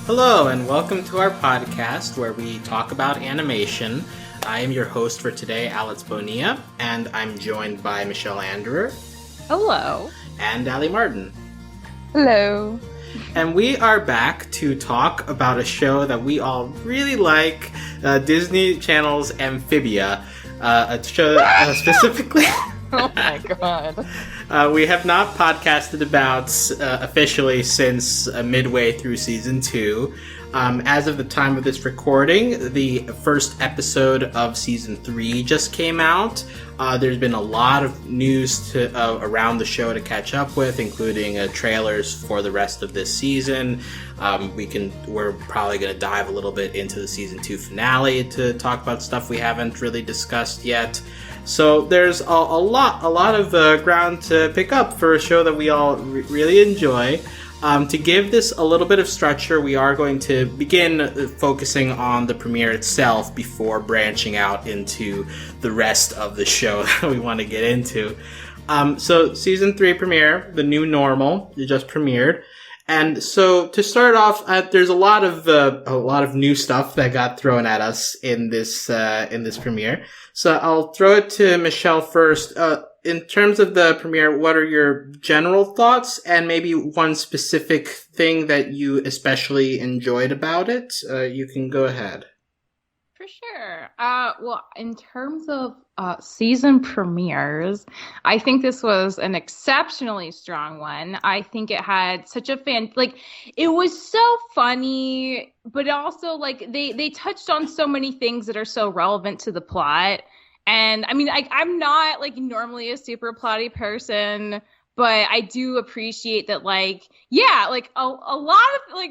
Hello, and welcome to our podcast where we talk about animation. I am your host for today, Alex Bonilla, and I'm joined by Michelle Anderer. Hello. And Ali Martin. Hello. And we are back to talk about a show that we all really like, Disney Channel's Amphibia, a show specifically... Oh my god. We have not podcasted about officially since midway through season 2. As of the time of this recording, the first episode of season 3 just came out. There's been a lot of news around the show to catch up with, including trailers for the rest of this season. We're probably going to dive a little bit into the season 2 finale to talk about stuff we haven't really discussed yet. So there's a lot of ground to pick up for a show that we all really enjoy. To give this a little bit of structure, we are going to begin focusing on the premiere itself before branching out into the rest of the show that we want to get into. So season 3 premiere, The New Normal, it just premiered. And so to start off, there's a lot of new stuff that got thrown at us in this premiere. So I'll throw it to Michelle first. In terms of the premiere, what are your general thoughts and maybe one specific thing that you especially enjoyed about it? You can go ahead. For sure. Well, in terms of season premieres, I think this was an exceptionally strong one. I think it had such a it was so funny, but also they touched on so many things that are so relevant to the plot. And I mean, I'm not normally a super plotty person, but I do appreciate that a lot of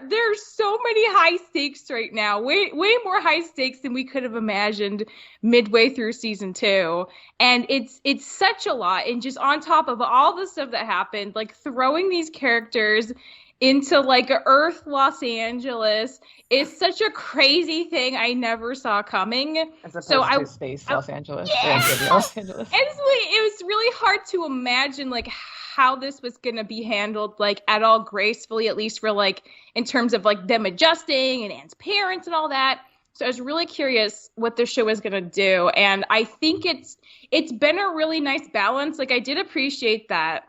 there's so many high stakes right now, way more high stakes than we could have imagined midway through season 2. And it's such a lot. And just on top of all the stuff that happened, throwing these characters into Earth Los Angeles is such a crazy thing I never saw coming. As opposed to space Los Angeles. Yeah. Los Angeles. It was really hard to imagine how this was going to be handled at all gracefully, at least for in terms of them adjusting and Anne's parents and all that. So I was really curious what the show is going to do, and I think it's been a really nice balance. I did appreciate that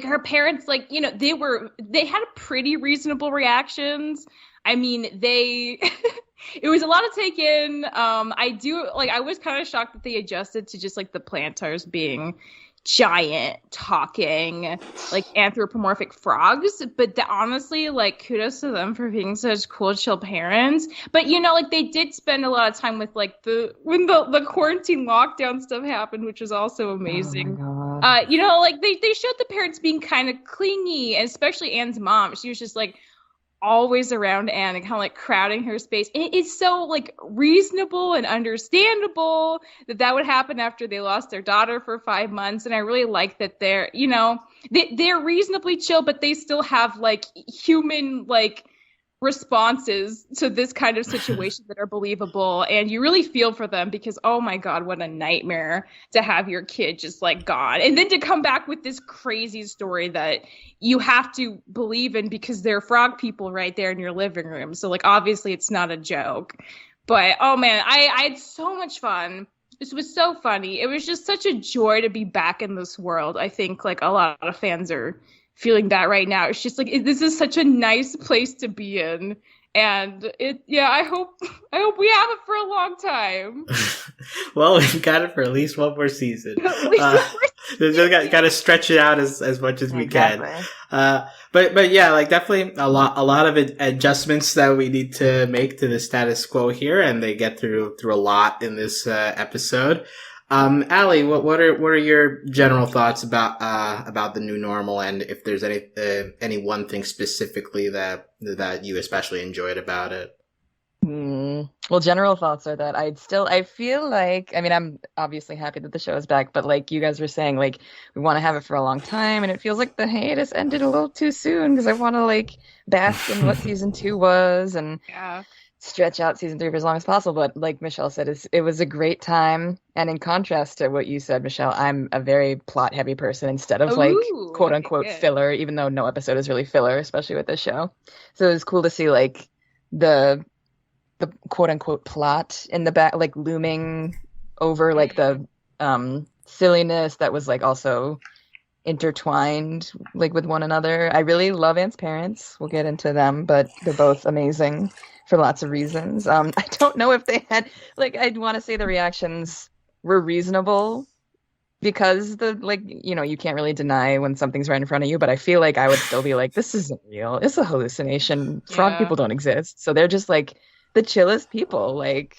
her parents they had pretty reasonable reactions. I mean, it was a lot to take in. I was kind of shocked that they adjusted to just the plantars being giant talking anthropomorphic frogs, but honestly kudos to them for being such cool chill parents. But they did spend a lot of time with when the quarantine lockdown stuff happened, which was also amazing. Oh my God. They showed the parents being kind of clingy, and especially Anne's mom. She was just always around Anne and kind of crowding her space. And it's so reasonable and understandable that would happen after they lost their daughter for 5 months. And I really like that they're reasonably chill, but they still have human responses to this kind of situation that are believable, and you really feel for them because oh my god, what a nightmare to have your kid just gone, and then to come back with this crazy story that you have to believe in because there are frog people right there in your living room. So obviously it's not a joke, but oh man, I had so much fun. This was so funny. It was just such a joy to be back in this world. I think a lot of fans are feeling that right now. It's just this is such a nice place to be in, and I hope we have it for a long time. Well, we've got it for at least one more season. Just got to stretch it out as much as we can. But yeah, definitely a lot of adjustments that we need to make to the status quo here, and they get through a lot in this episode. Ali, what are your general thoughts about the new normal, and if there's any one thing specifically that you especially enjoyed about it? Well, general thoughts are that I feel I'm obviously happy that the show is back, but you guys were saying, we want to have it for a long time, and it feels like the hiatus ended a little too soon because I want to bask in what season 2 was, and yeah. stretch out season 3 for as long as possible. But like Michelle said, it was a great time. And in contrast to what you said, Michelle, I'm a very plot heavy person instead of like Ooh, quote okay, unquote good. filler, even though no episode is really filler, especially with this show. So it was cool to see like the quote unquote plot in the back, like looming over like the silliness that was like also intertwined like with one another. I really love Anne's parents. We'll get into them, but they're both amazing for lots of reasons. I don't know if they had like I'd want to say the reactions were reasonable because the like you can't really deny when something's right in front of you, but I feel like I would still be like, this isn't real. It's a hallucination. Frog Yeah. people don't exist. So they're just like the chillest people. Like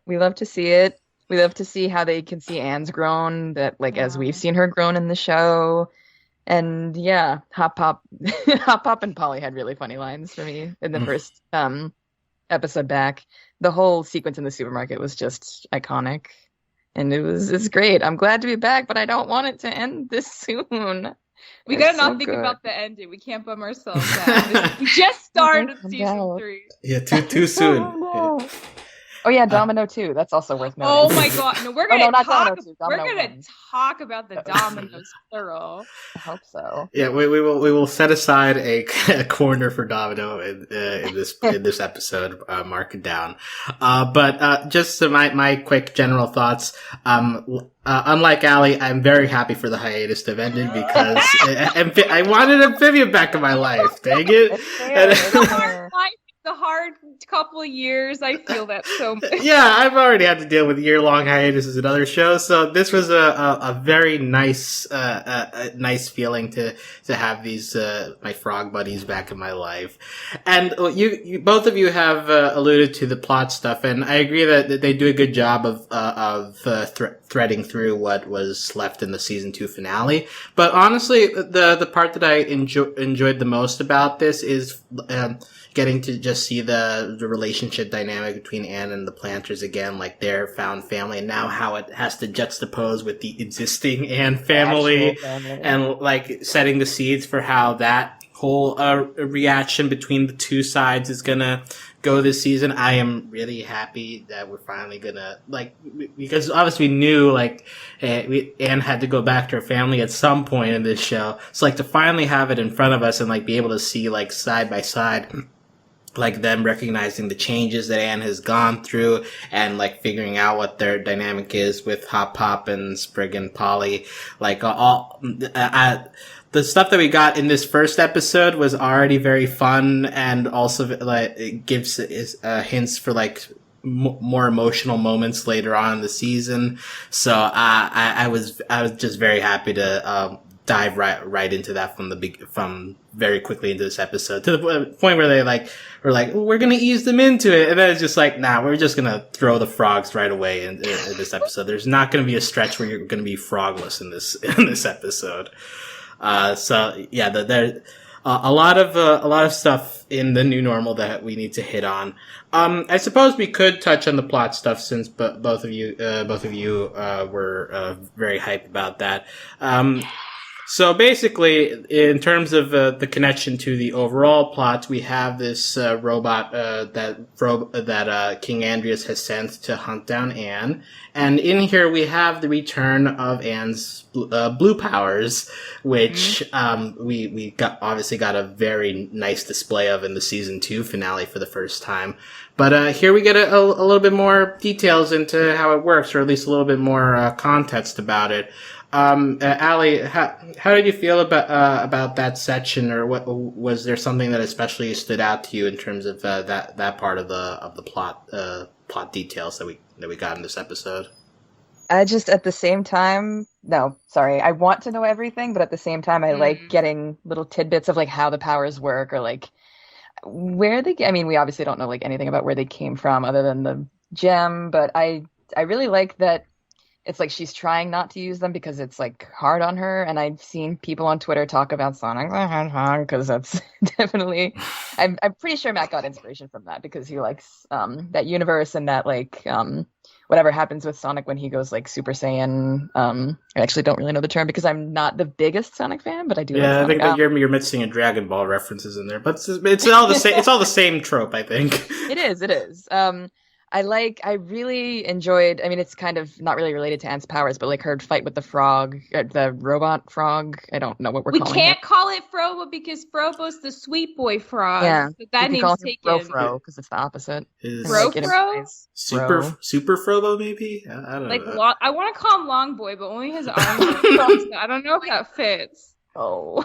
we love to see it. We love to see how they can see Anne's grown, that like as we've seen her grown in the show. And yeah, Hop Pop Hop Pop and Polly had really funny lines for me in the first episode back. The whole sequence in the supermarket was just iconic. And it's great. I'm glad to be back, but I don't want it to end this soon. We It's gotta not so think good. about the ending. We can't bum ourselves out. We just started season 3. Yeah, too soon. Oh, no. Oh yeah, Domino 2. That's also worth noting. Oh my god! No, we're Oh, gonna no, not talk. Domino 2, We're Domino gonna 1. talk about the dominoes plural. I hope so. Yeah, we will set aside a corner for Domino in this episode. Mark it down. But just my quick general thoughts. Unlike Allie, I'm very happy for the hiatus to have ended because I wanted Amphibia back in my life. Dang it! It's fair, it's fair. The hard couple of years, I feel that so much. Yeah, I've already had to deal with year-long hiatuses in other shows, so this was a very nice nice feeling to have these my frog buddies back in my life. And you both of you have alluded to the plot stuff, and I agree that they do a good job of threading through what was left in the season 2 finale. But honestly, the part that I enjoyed the most about this is getting to just see the relationship dynamic between Anne and the Planters again, like their found family, and now how it has to juxtapose with the existing Anne family, and like setting the seeds for how that whole reaction between the two sides is gonna go this season. I am really happy that we're finally gonna, like, because obviously we knew, like, Anne had to go back to her family at some point in this show. So, like, to finally have it in front of us and, like, be able to see, like, side by side, like, them recognizing the changes that Anne has gone through and, like, figuring out what their dynamic is with Hop Pop and Sprig and Polly. Like, the stuff that we got in this first episode was already very fun, and also, like, it gives hints for, like, more emotional moments later on in the season. So, I was just very happy to, dive right into that from very quickly into this episode, to the point where we're like, we're gonna ease them into it, and then it's just like, nah, we're just gonna throw the frogs right away in this episode. There's not gonna be a stretch where you're gonna be frogless in this episode. So yeah, there a lot of stuff in the new normal that we need to hit on. I suppose we could touch on the plot stuff, since both of you were very hyped about that. So basically, in terms of the connection to the overall plot, we have this robot that King Andreas has sent to hunt down Anne, and in here we have the return of Anne's blue powers, which we obviously got a very nice display of in the season 2 finale for the first time. But here we get a little bit more details into how it works, or at least a little bit more context about it. Allie, how did you feel about that section, or what was there something that especially stood out to you in terms of that part of the plot details that we got in this episode? I just, at the same time, I want to know everything, but at the same time, I like getting little tidbits of like how the powers work, or like where I mean, we obviously don't know like anything about where they came from other than the gem, but I really like that it's like she's trying not to use them because it's like hard on her. And I've seen people on Twitter talk about Sonic the Hedgehog, because that's definitely, I'm pretty sure Matt got inspiration from that, because he likes that universe and that like whatever happens with Sonic when he goes like Super Saiyan. I actually don't really know the term because I'm not the biggest Sonic fan, but I do. Yeah, like I Sonic. think that you're missing a Dragon Ball references in there, but it's all the same. It's all the same trope, I think. It is. It is. I really enjoyed, I mean, it's kind of not really related to Ant's powers, but like her fight with the frog, the robot frog. I don't know what we're We calling can't it. call it Frobo because Frobo's the sweet boy frog. Yeah. But that We can call name's him taken. Fro because it's the opposite. Is Fro Like, it Fro? implies Super Fro. Super Frobo maybe? I don't Like, know. I want to call him Long Boy, but only his arms are long, so I don't know if that fits. Oh.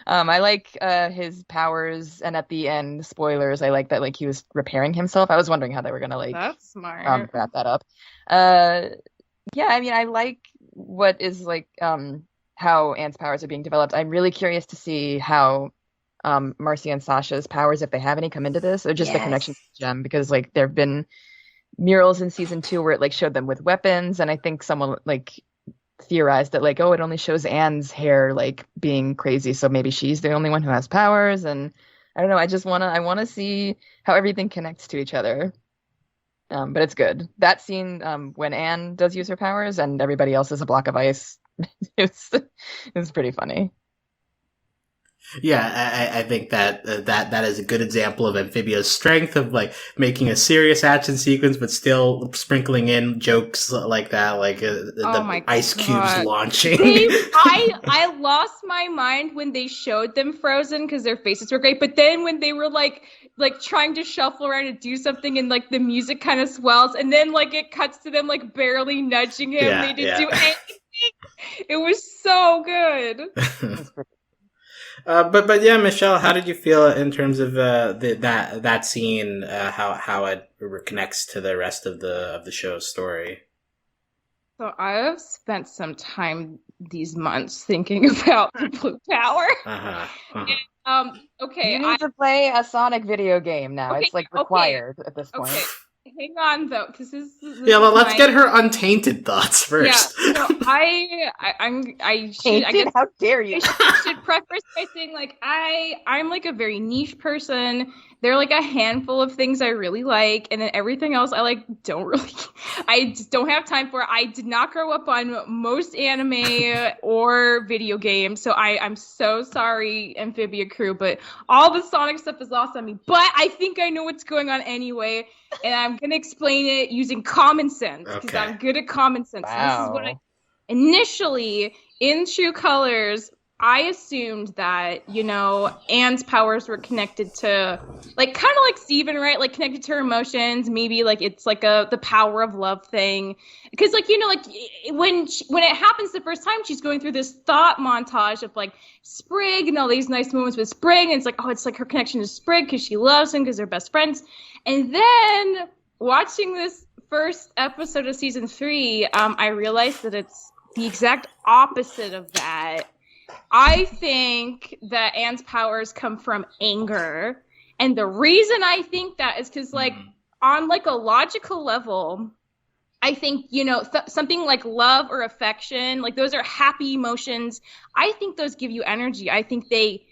I like his powers, and at the end, spoilers, I like that like he was repairing himself. I was wondering how they were gonna like That's smart. wrap that up. Yeah, I mean, I like what is like how Ant's powers are being developed. I'm really curious to see how Marcy and Sasha's powers, if they have any, come into this, or just the connection to Gem, because like there have been murals in season 2 where it like showed them with weapons, and I think someone like theorized that like, oh, it only shows Anne's hair like being crazy, so maybe she's the only one who has powers. And I don't know, I wanna see how everything connects to each other. But it's good. That scene when Anne does use her powers and everybody else is a block of ice, it's pretty funny. Yeah, I think that is a good example of Amphibia's strength of like making a serious action sequence, but still sprinkling in jokes like that, like the ice cubes launching. I lost my mind when they showed them frozen because their faces were great, but then when they were like trying to shuffle around and do something, and like the music kind of swells, and then like it cuts to them like barely nudging him. Yeah, they didn't do anything. It was so good. But yeah, Michelle, how did you feel in terms of that scene? How it connects to the rest of the show's story? So I have spent some time these months thinking about the blue power. Okay, You need to play a Sonic video game now. Okay, it's like required at this point. Okay. Hang on though, because this Yeah, well, let's get her untainted thoughts first. Yeah, so I should, I guess, How dare you? I should preface by saying like I'm like a very niche person. There are like a handful of things I really like, and then everything else I like I just don't have time for. I did not grow up on most anime or video games, so I'm so sorry, Amphibia crew, but all the Sonic stuff is lost on me. But I think I know what's going on anyway, and I'm gonna explain it using common sense because I'm good at common sense. Wow. So this is what I initially, in True Colors, I assumed that, Anne's powers were connected to, like, kind of like Steven, right? Like, connected to her emotions. Maybe, like, it's like the power of love thing. Because, like, when it happens the first time, she's going through this thought montage of, like, Sprig and all these nice moments with Sprig. And it's like, oh, it's like her connection to Sprig because she loves him because they're best friends. And then, watching this first episode of season 3, I realized that it's the exact opposite of that. I think that Anne's powers come from anger. And the reason I think that is because, like, on, like, a logical level, I think, something like love or affection, like, those are happy emotions. I think those give you energy. I think they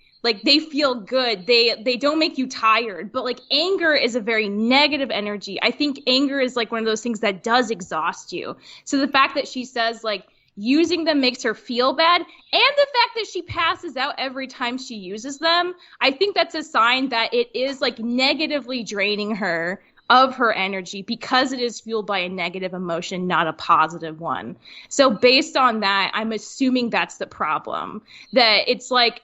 feel good. They don't make you tired. But, like, anger is a very negative energy. I think anger is, like, one of those things that does exhaust you. So the fact that she says, like, using them makes her feel bad, and the fact that she passes out every time she uses them, I think that's a sign that it is like negatively draining her of her energy because it is fueled by a negative emotion, not a positive one. So based on that, I'm assuming that's the problem, that it's like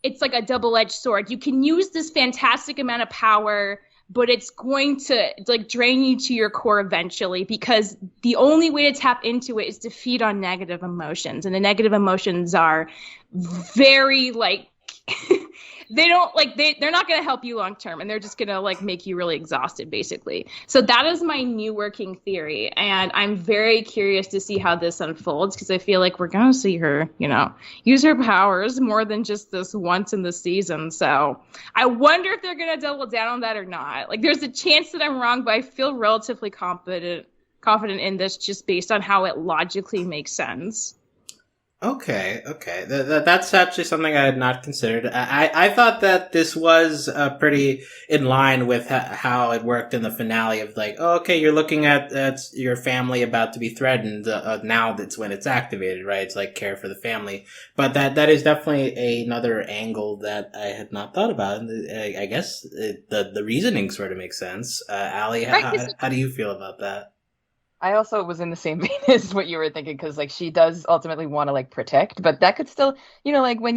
a double-edged sword. You can use this fantastic amount of power, but it's going to like drain you to your core eventually because the only way to tap into it is to feed on negative emotions. And the negative emotions are very like they're not going to help you long term, and they're just going to like make you really exhausted basically. So that is my new working theory, and I'm very curious to see how this unfolds because I feel like we're going to see her, use her powers more than just this once in the season. So I wonder if they're going to double down on that or not. Like there's a chance that I'm wrong, but I feel relatively confident in this just based on how it logically makes sense. Okay. That's actually something I had not considered. I thought that this was pretty in line with how it worked in the finale of like, oh, okay, you're looking at your family about to be threatened. Now that's when it's activated, right? It's like care for the family. But that is definitely another angle that I had not thought about. And I guess the reasoning sort of makes sense. Allie, how do you feel about that? I also was in the same vein as what you were thinking, because like she does ultimately want to like protect, but that could still, like when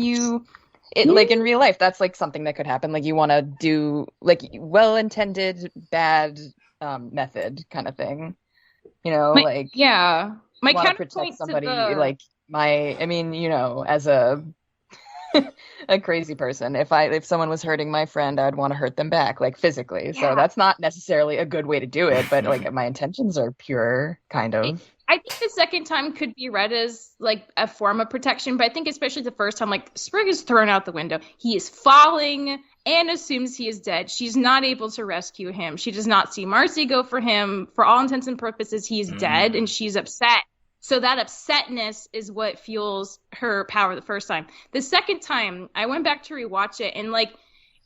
like in real life, that's like something that could happen. Like you want to do like well-intended bad method kind of thing, like my want to counterpoint protect to somebody. the Like as a a crazy person, if someone was hurting my friend, I'd want to hurt them back, like physically. So that's not necessarily a good way to do it, but like my intentions are pure, kind of. I think the second time could be read as like a form of protection, but I think especially the first time, like Sprig is thrown out the window. He is falling and assumes he is dead. She's not able to rescue him. She does not see Marcy go for him. For all intents and purposes, he's dead, and she's upset. So that upsetness is what fuels her power the first time. The second time, I went back to rewatch it, and like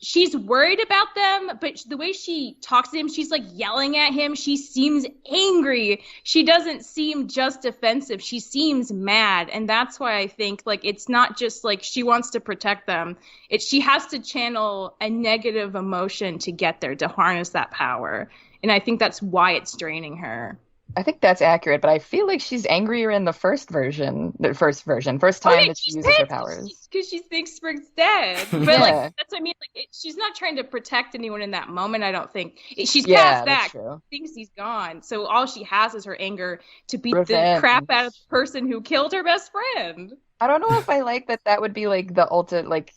she's worried about them, but the way she talks to him, she's like yelling at him. She seems angry. She doesn't seem just defensive. She seems mad. And that's why I think like it's not just like she wants to protect them. She has to channel a negative emotion to get there, to harness that power. And I think that's why it's draining her. I think that's accurate, but I feel like she's angrier in the first time that she uses her powers. Because she thinks Sprig's dead. But like that's what I mean. Like she's not trying to protect anyone in that moment. I don't think she's past that. Thinks he's gone. So all she has is her anger to beat the crap out of the person who killed her best friend. I don't know if I like that. That would be like the ultimate, like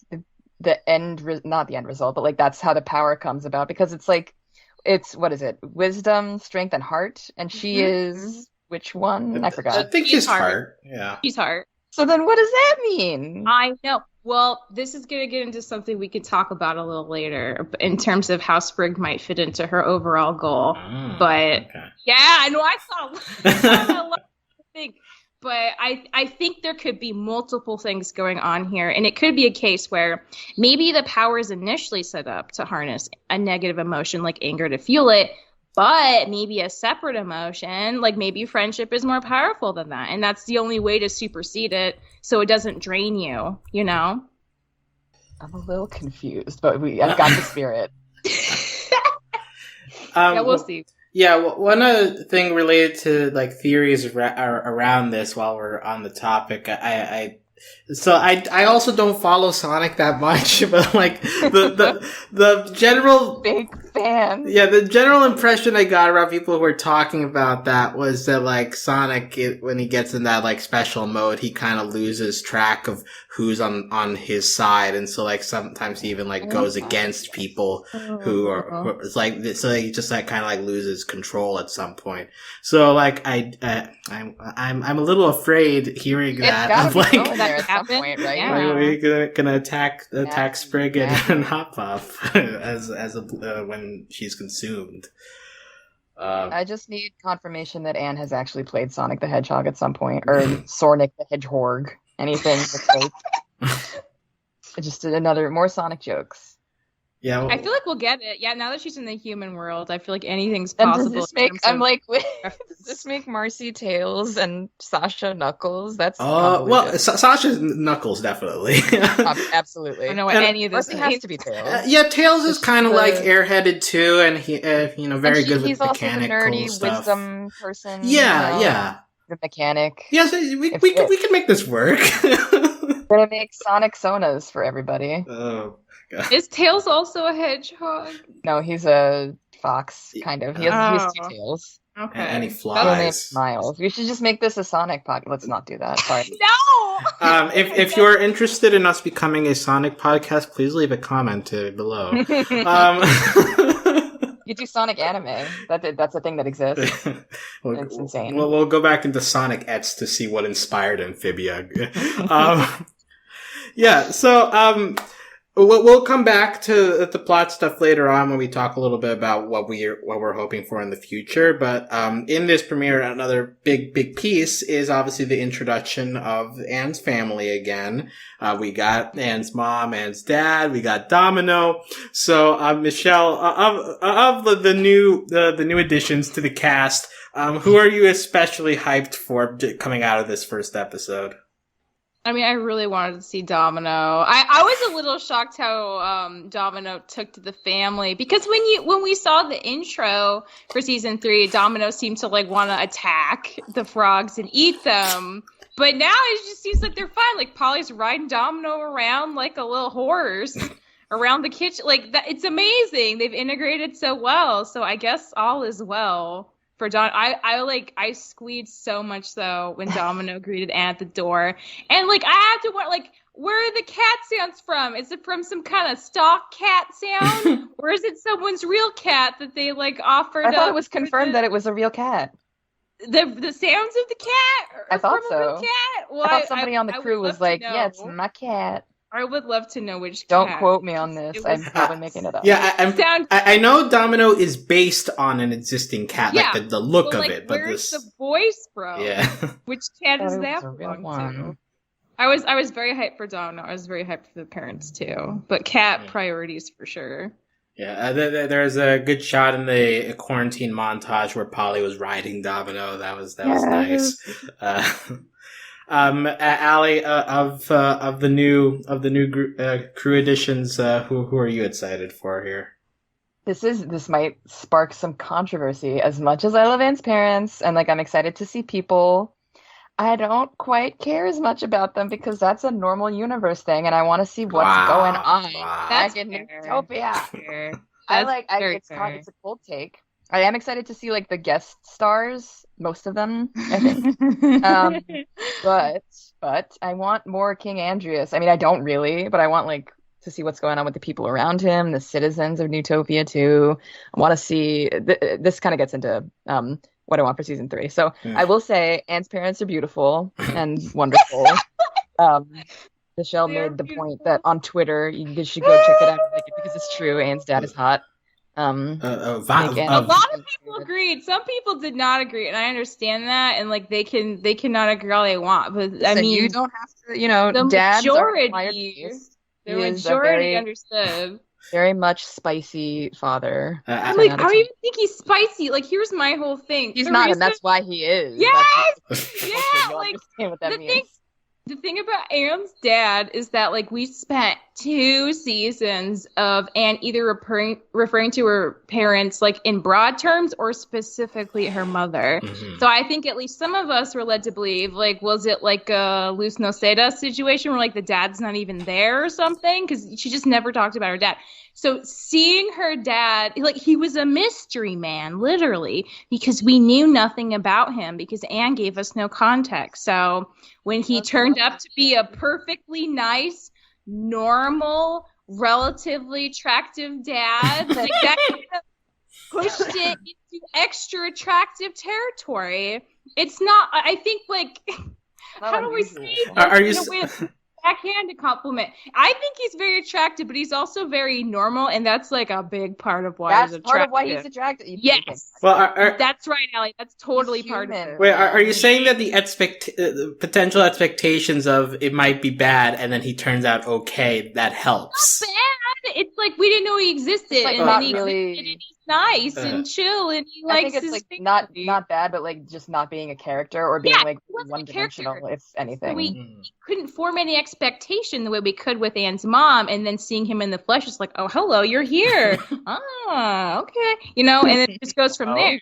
the end, not the end result, but like that's how the power comes about, because it's like. It's, what is it? Wisdom, strength, and heart. And she is which one? I forgot. I think she's heart. Yeah. She's heart. So then what does that mean? I know. Well, this is going to get into something we could talk about a little later in terms of how Sprig might fit into her overall goal. But yeah, I know I thought a lot of things. But I think there could be multiple things going on here. And it could be a case where maybe the power is initially set up to harness a negative emotion like anger to fuel it, but maybe a separate emotion, like maybe friendship is more powerful than that. And that's the only way to supersede it so it doesn't drain you, I'm a little confused, but I've got the spirit. Yeah, we'll see. Yeah, one other thing related to like theories around this while we're on the topic, I also don't follow Sonic that much, but like the general big fan. Yeah, the general impression I got around people who were talking about that was that like Sonic, when he gets in that like special mode, he kind of loses track of who's on his side, and so like sometimes he even like goes against people who are it's like, so he just like kind of like loses control at some point. So like I'm a little afraid hearing that of like at some point, right? Yeah. We're gonna attack Sprig and Hop Puff as when she's consumed. I just need confirmation that Anne has actually played Sonic the Hedgehog at some point, or Sonic the Hedgehog. Anything with like just more Sonic jokes. Yeah, well, I feel like we'll get it. Yeah, now that she's in the human world, I feel like anything's possible. And does this make Marcy Tails and Sasha Knuckles? That's Sasha Knuckles definitely. Absolutely. I don't know what any of this has to be Tails. Yeah, Tails is kind of like airheaded too, and he very good with mechanical stuff. He's also the nerdy wisdom person. Yeah. The mechanic. Yes, we can make this work. We're gonna make Sonic Sonas for everybody. Oh God. Is Tails also a hedgehog? No, he's a fox, kind of. He has two tails. Okay. And he flies. Miles. We should just make this a Sonic podcast. Let's not do that. Sorry. No! If you're interested in us becoming a Sonic podcast, please leave a comment below. You do Sonic anime. That's a thing that exists. It's insane. We'll go back into Sonic Ets to see what inspired Amphibia. Yeah, so We'll come back to the plot stuff later on when we talk a little bit about what we're hoping for in the future. But in this premiere, another big piece is obviously the introduction of Anne's family again. We got Anne's mom, Anne's dad. We got Domino. So Michelle, of the new additions to the cast, who are you especially hyped for coming out of this first episode? I mean, I really wanted to see Domino. I was a little shocked how Domino took to the family, because when we saw the intro for season 3, Domino seemed to like want to attack the frogs and eat them. But now it just seems like they're fine. Like Polly's riding Domino around like a little horse around the kitchen. Like that, it's amazing. They've integrated so well. So I guess all is well. For Don, I squeezed so much though when Domino greeted Anne at the door, and like I had to wonder, like, where are the cat sounds from? Is it from some kind of stock cat sound, or is it someone's real cat that they like offered? I thought it was confirmed that it was a real cat. The sounds of the cat. I thought from so. A real cat? Well, I thought somebody on the crew was like, "Yeah, it's my cat." I would love to know which Don't cat. quote me on this. I'm probably making it up. Yeah, I know Domino is based on an existing cat, Yeah. like the look Well, of like, it. But where's this, the voice from? yeah, Which cat does Thought it that was a real belong to? one. I was very hyped for Domino. I was very hyped for the parents too. But cat priorities for sure. yeah. There's a good shot in the quarantine montage where Polly was riding Domino. That was nice. Allie, of the new crew additions, who are you excited for here? This might spark some controversy. As much as I love Anne's parents, and like I'm excited to see people, I don't quite care as much about them because that's a normal universe thing, and I want to see what's going on That's back in fair. Utopia. Fair. It's a cold take. I am excited to see like the guest stars, most of them, I think. But I want more King Andreas. I mean, I don't really, but I want like to see what's going on with the people around him, the citizens of Newtopia too. I want to see. This kind of gets into what I want for season 3. So I will say, Anne's parents are beautiful and wonderful. Michelle made the point that on Twitter you should go check it out because it's true. Anne's dad is hot. A lot of people agreed. Some people did not agree, and I understand that. And like they cannot agree all they want, but I mean, you don't have to. The dads majority understood. Very much spicy father. I'm like, I don't even think he's spicy. Like, here's my whole thing. He's not, and that's why he is. Yes, yeah. Like The thing about Anne's dad is that, like, we spent 2 seasons of Anne either referring to her parents, like, in broad terms or specifically her mother. Mm-hmm. So I think at least some of us were led to believe, like, was it like a Luz Noceda situation where, like, the dad's not even there or something? Because she just never talked about her dad. So seeing her dad, like, he was a mystery man, literally, because we knew nothing about him because Anne gave us no context. So when he turned up to be a perfectly nice, normal, relatively attractive dad, like, that kind of pushed it into extra attractive territory. It's not, I think, like, how do we say this? Are you... Backhanded compliment. I think he's very attractive, but he's also very normal, and that's like a big part of why he's attractive. That's part of why he's attractive. Yes. Well, that's right, Allie. That's totally part of it. Wait, are you saying that the potential expectations of it might be bad, and then he turns out okay, that helps? Not bad. It's like we didn't know he existed, like and not then he really... existed, and he's nice and chill, and he likes I think it's his like family. not bad, but like just not being a character or being like one-dimensional, if anything. So we couldn't form any expectation the way we could with Anne's mom, and then seeing him in the flesh is like, oh, hello, you're here. Okay. You know, and it just goes from there.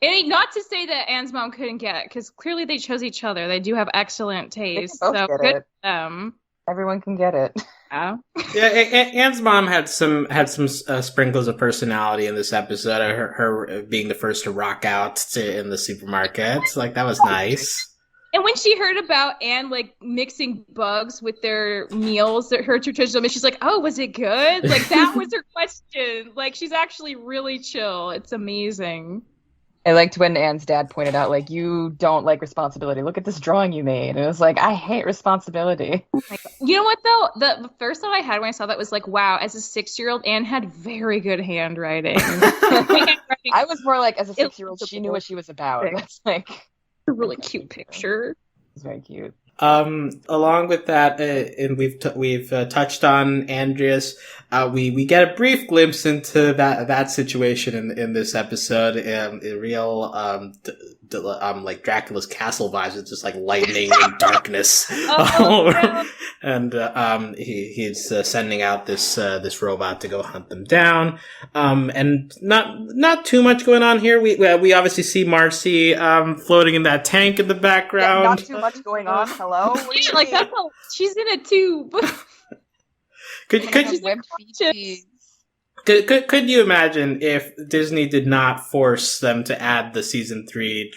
And not to say that Anne's mom couldn't get it, because clearly they chose each other. They do have excellent taste. So good for them. Everyone can get it. Yeah. Yeah, Anne's mom had some sprinkles of personality in this episode. Her being the first to rock out in the supermarket, like that was nice. And when she heard about Anne like mixing bugs with their meals, her traditional meal, she's like, "Oh, was it good?" Like that was her question. Like she's actually really chill. It's amazing. I liked when Anne's dad pointed out, like, you don't like responsibility. Look at this drawing you made. And it was like, I hate responsibility. You know what though? The first thought I had when I saw that was like, wow, as a 6-year-old, Anne had very good handwriting. I was more like, as a 6-year-old, she knew what she was about. That's like a really cute picture. It's very cute. Along with that, and we've touched on Andreas. We get a brief glimpse into that situation in this episode. A real like Dracula's castle vibes. It's just like lightning and darkness all over. And he's sending out this robot to go hunt them down. And not too much going on here. We obviously see Marcy floating in that tank in the background. Yeah, not too much going on. Hello. Yeah, like that's how she's in a tube. Could you imagine if Disney did not force them to add the season 3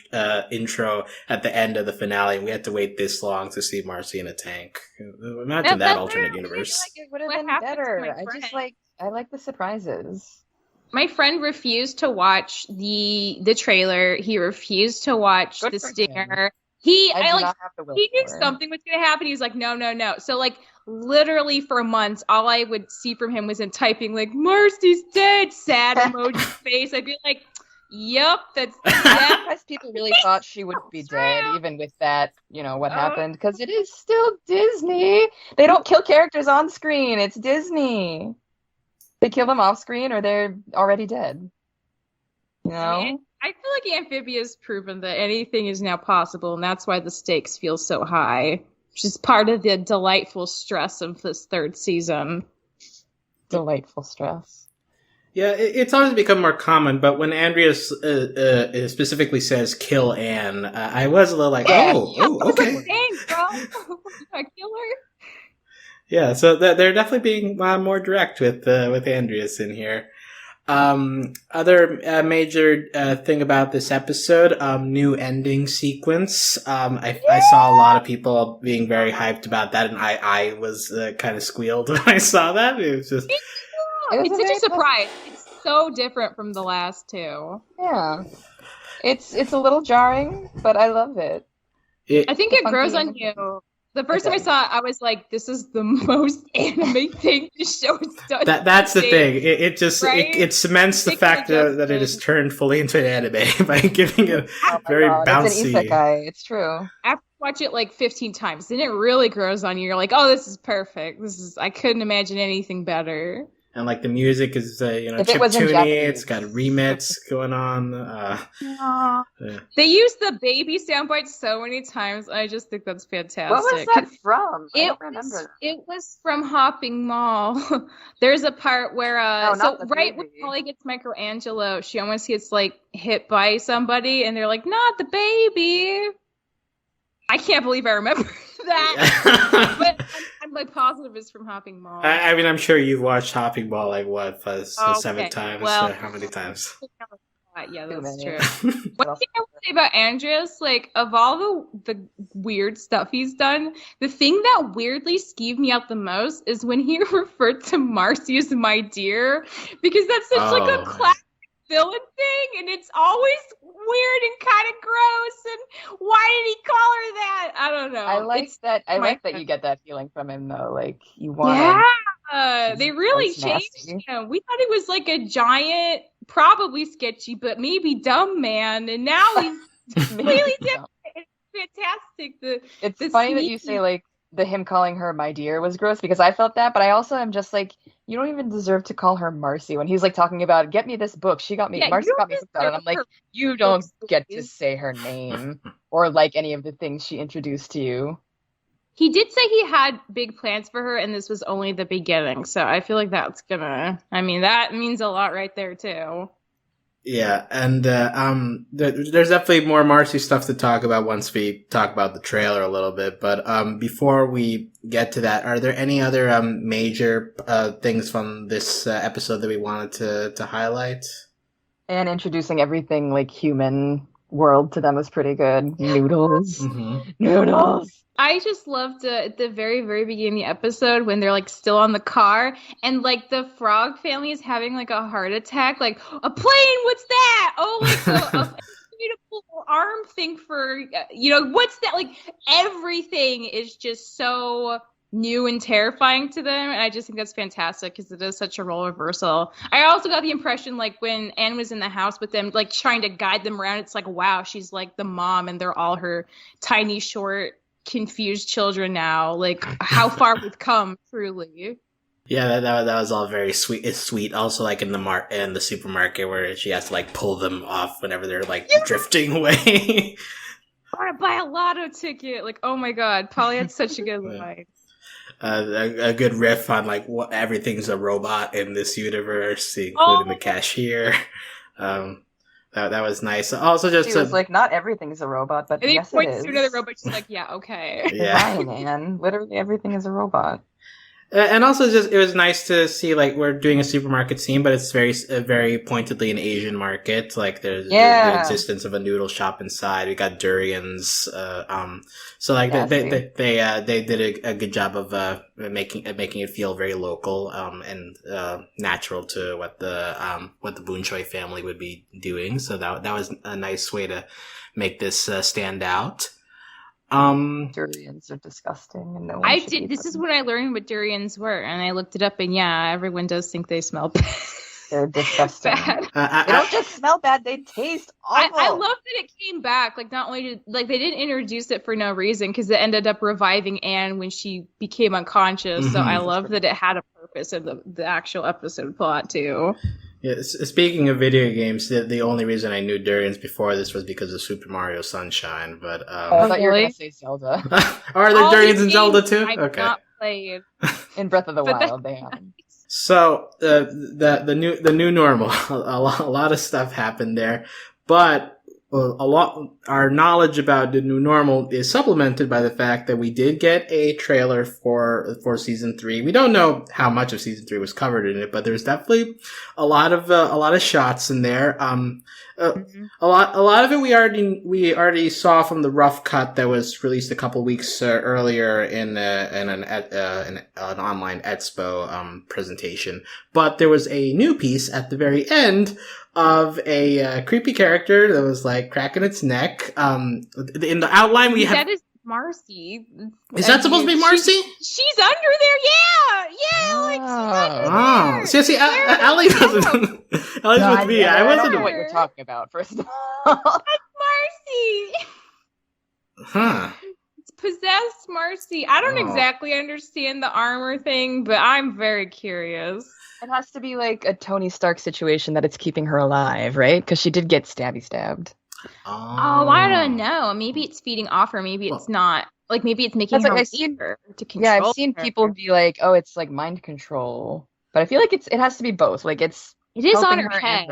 intro at the end of the finale, and we had to wait this long to see Marcy in a tank? Imagine that alternate universe. Like, it would have been better. I like the surprises. My friend refused to watch the trailer. He refused to watch the stinger. He knew something was going to happen. He was like, no. So, like, literally for months, all I would see from him was him typing, like, Marcy's dead, sad emoji face. I'd be like, yep, that's dead. Because people really thought she would be dead, even with that, what happened. Because it is still Disney. They don't kill characters on screen. It's Disney. They kill them off screen or they're already dead. I feel like Amphibia has proven that anything is now possible, and that's why the stakes feel so high, which is part of the delightful stress of this 3rd season. Delightful stress. Yeah, it's always become more common, but when Andreas specifically says "kill Anne," I was a little like, okay. Dang, bro, I kill her. Yeah, so they're definitely being more direct with Andreas in here. Other major thing about this episode, new ending sequence. I saw a lot of people being very hyped about that, and I was kind of squealed when I saw that. It was just it's such a surprise. It's so different from the last two. Yeah, it's a little jarring, but I love it. I think it grows on you. The first time I saw it, I was like, this is the most anime thing this show has done. That's the thing. It just, right? it cements the fact that it is turned fully into an anime by giving it very bouncy. It's an isekai. It's true. After you watch it like 15 times, then it really grows on you. You're like, oh, this is perfect. I couldn't imagine anything better. And like the music is, chiptune-y. It's got remix going on. Yeah. They use the baby soundbite so many times. I just think that's fantastic. What was that from? I don't remember. It was from Hopping Mall. There's a part where, when Polly gets Michelangelo, she almost gets like hit by somebody, and they're like, "Not the baby." I can't believe I remember that. But I'm like positive it's from Hopping Mall. I mean, I'm sure you've watched Hopping Mall 7 times. Well, how many times? Yeah, that's true. One thing I want to say about Andreas, like, of all the weird stuff he's done, the thing that weirdly skeeved me out the most is when he referred to Marcy as my dear, because that's such like a classic villain thing, and it's always weird and kind of gross, and why did he call her that? I don't know. I like that you get that feeling from him, though. Like, you want they really changed him. We thought he was like a giant, probably sketchy, but maybe dumb man, and now he's completely different. It's fantastic. It's funny that you say, like, him calling her my dear was gross, because I felt that, but I also am just like, you don't even deserve to call her Marcy when he's like talking about, get me this book. Marcy got me this book, and I'm like, you don't get to say her name or like any of the things she introduced to you. He did say he had big plans for her, and this was only the beginning. So I feel like that means a lot right there too. Yeah, and there's definitely more Marcy stuff to talk about once we talk about the trailer a little bit. But before we get to that, are there any other major things from this episode that we wanted to highlight? And introducing everything like human world to them was pretty good. Noodles. Mm-hmm. Noodles. I just loved at the very, very beginning of the episode when they're like still on the car and like the frog family is having like a heart attack, like a plane, what's that? Oh, like inflatable arm thing for, what's that? Like, everything is just so new and terrifying to them, and I just think that's fantastic because it is such a role reversal. I also got the impression, like, when Anne was in the house with them, like, trying to guide them around, it's like, wow, she's like the mom and they're all her tiny, short, confused children now. Like, how far we've come, truly. Yeah, that was all very sweet. It's sweet. Also, like in the supermarket where she has to like pull them off whenever they're like drifting away. Or buy a lotto ticket. Like, oh my god, Polly had such a good line. A good riff on like what everything's a robot in this universe, including the cashier. That was nice. Also, just she was like, not everything's a robot, but and yes, he points it is. to another robot. She's like, yeah, okay. Yeah. Fine, Anne. Literally everything is a robot. And also, just it was nice to see like we're doing a supermarket scene, but it's very pointedly an Asian market. Like there's the existence of a noodle shop inside. We got durians. So like they did a good job of making it feel very local and natural to what the Boon Choi family would be doing. So that was a nice way to make this stand out. Durians are disgusting, and no one should eat this them. is when I learned what durians were, and I looked it up, and yeah, everyone does think they smell bad. They're disgusting. Bad. They don't just smell bad; they taste awful. I love that it came back. Like, not only did they didn't introduce it for no reason, because it ended up reviving Anne when she became unconscious. Mm-hmm. So I love that it had a purpose in the actual episode plot too. Yeah, speaking of video games, the only reason I knew durians before this was because of Super Mario Sunshine, but I thought you were going to say Zelda. Are there durians in Zelda too? I've not played. In Breath of the Wild, they have. So the new normal, a lot of stuff happened there, but our knowledge about the new normal is supplemented by the fact that we did get a trailer for season 3. We don't know how much of season 3 was covered in it, but there's definitely a lot of shots in there. A lot of it we already saw from the rough cut that was released a couple weeks earlier in an online Expo presentation. But there was a new piece at the very end of a creepy character that was like cracking its neck. In the outline we have that is Marcy. Is that supposed to be Marcy? She's under there. Yeah, like she's under there. See, Allie doesn't. Allie's with me. I don't know what you're talking about. First of all, that's Marcy. Huh. It's possessed Marcy. I don't exactly understand the armor thing, but I'm very curious. It has to be like a Tony Stark situation that it's keeping her alive, right? Because she did get stabbed. Oh, I don't know. Maybe it's feeding off her. Maybe it's not. Like, maybe it's making her weaker to control. Yeah, I've seen people be like, "Oh, it's like mind control," but I feel like it has to be both. Like, it is on her head.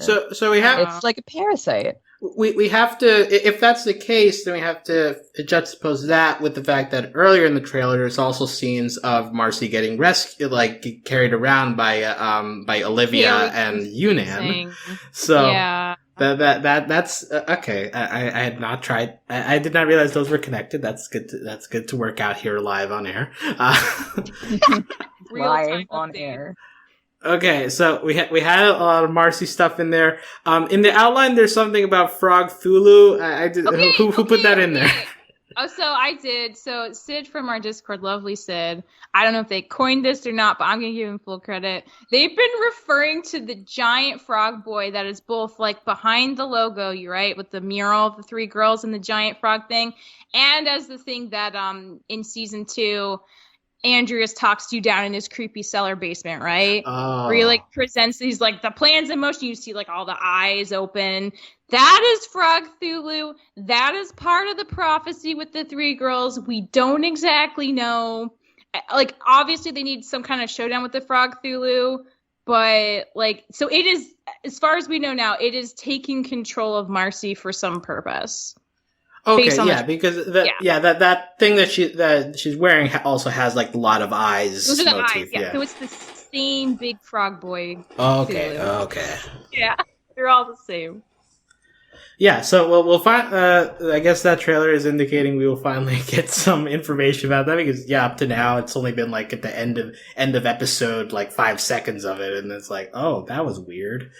So we have it's like a parasite. We have to, if that's the case, then we have to juxtapose that with the fact that earlier in the trailer, there's also scenes of Marcy getting rescued, like carried around by Olivia and Yunan. So yeah. That's okay. I had not tried. I did not realize those were connected. That's good to work out here live on air. Live on air. Okay, so we had a lot of Marcy stuff in there. In the outline, there's something about Frog Thulu. I did. Who put that in there? Oh, so I did. So Sid from our Discord, lovely Sid. I don't know if they coined this or not, but I'm going to give him full credit. They've been referring to the giant frog boy that is both like behind the logo, you're right, with the mural of the 3 girls and the giant frog thing, and as the thing that in season 2, Andreas talks to you down in his creepy cellar basement, right? Oh. Where he like presents these like the plans in motion. You see like all the eyes open. That is Frog Thulu. That is part of the prophecy with the 3 girls. We don't exactly know. Like, obviously they need some kind of showdown with the Frog Thulu, but like, so it is, as far as we know now, it is taking control of Marcy for some purpose. Okay, yeah, because that thing that she's wearing also has like a lot of eyes. Those are the eyes, yeah. So it's the same big frog boy. Okay. Yeah, they're all the same. Yeah, so we'll find. I guess that trailer is indicating we will finally get some information about that because up to now it's only been like at the end of episode like 5 seconds of it, and it's like, oh, that was weird.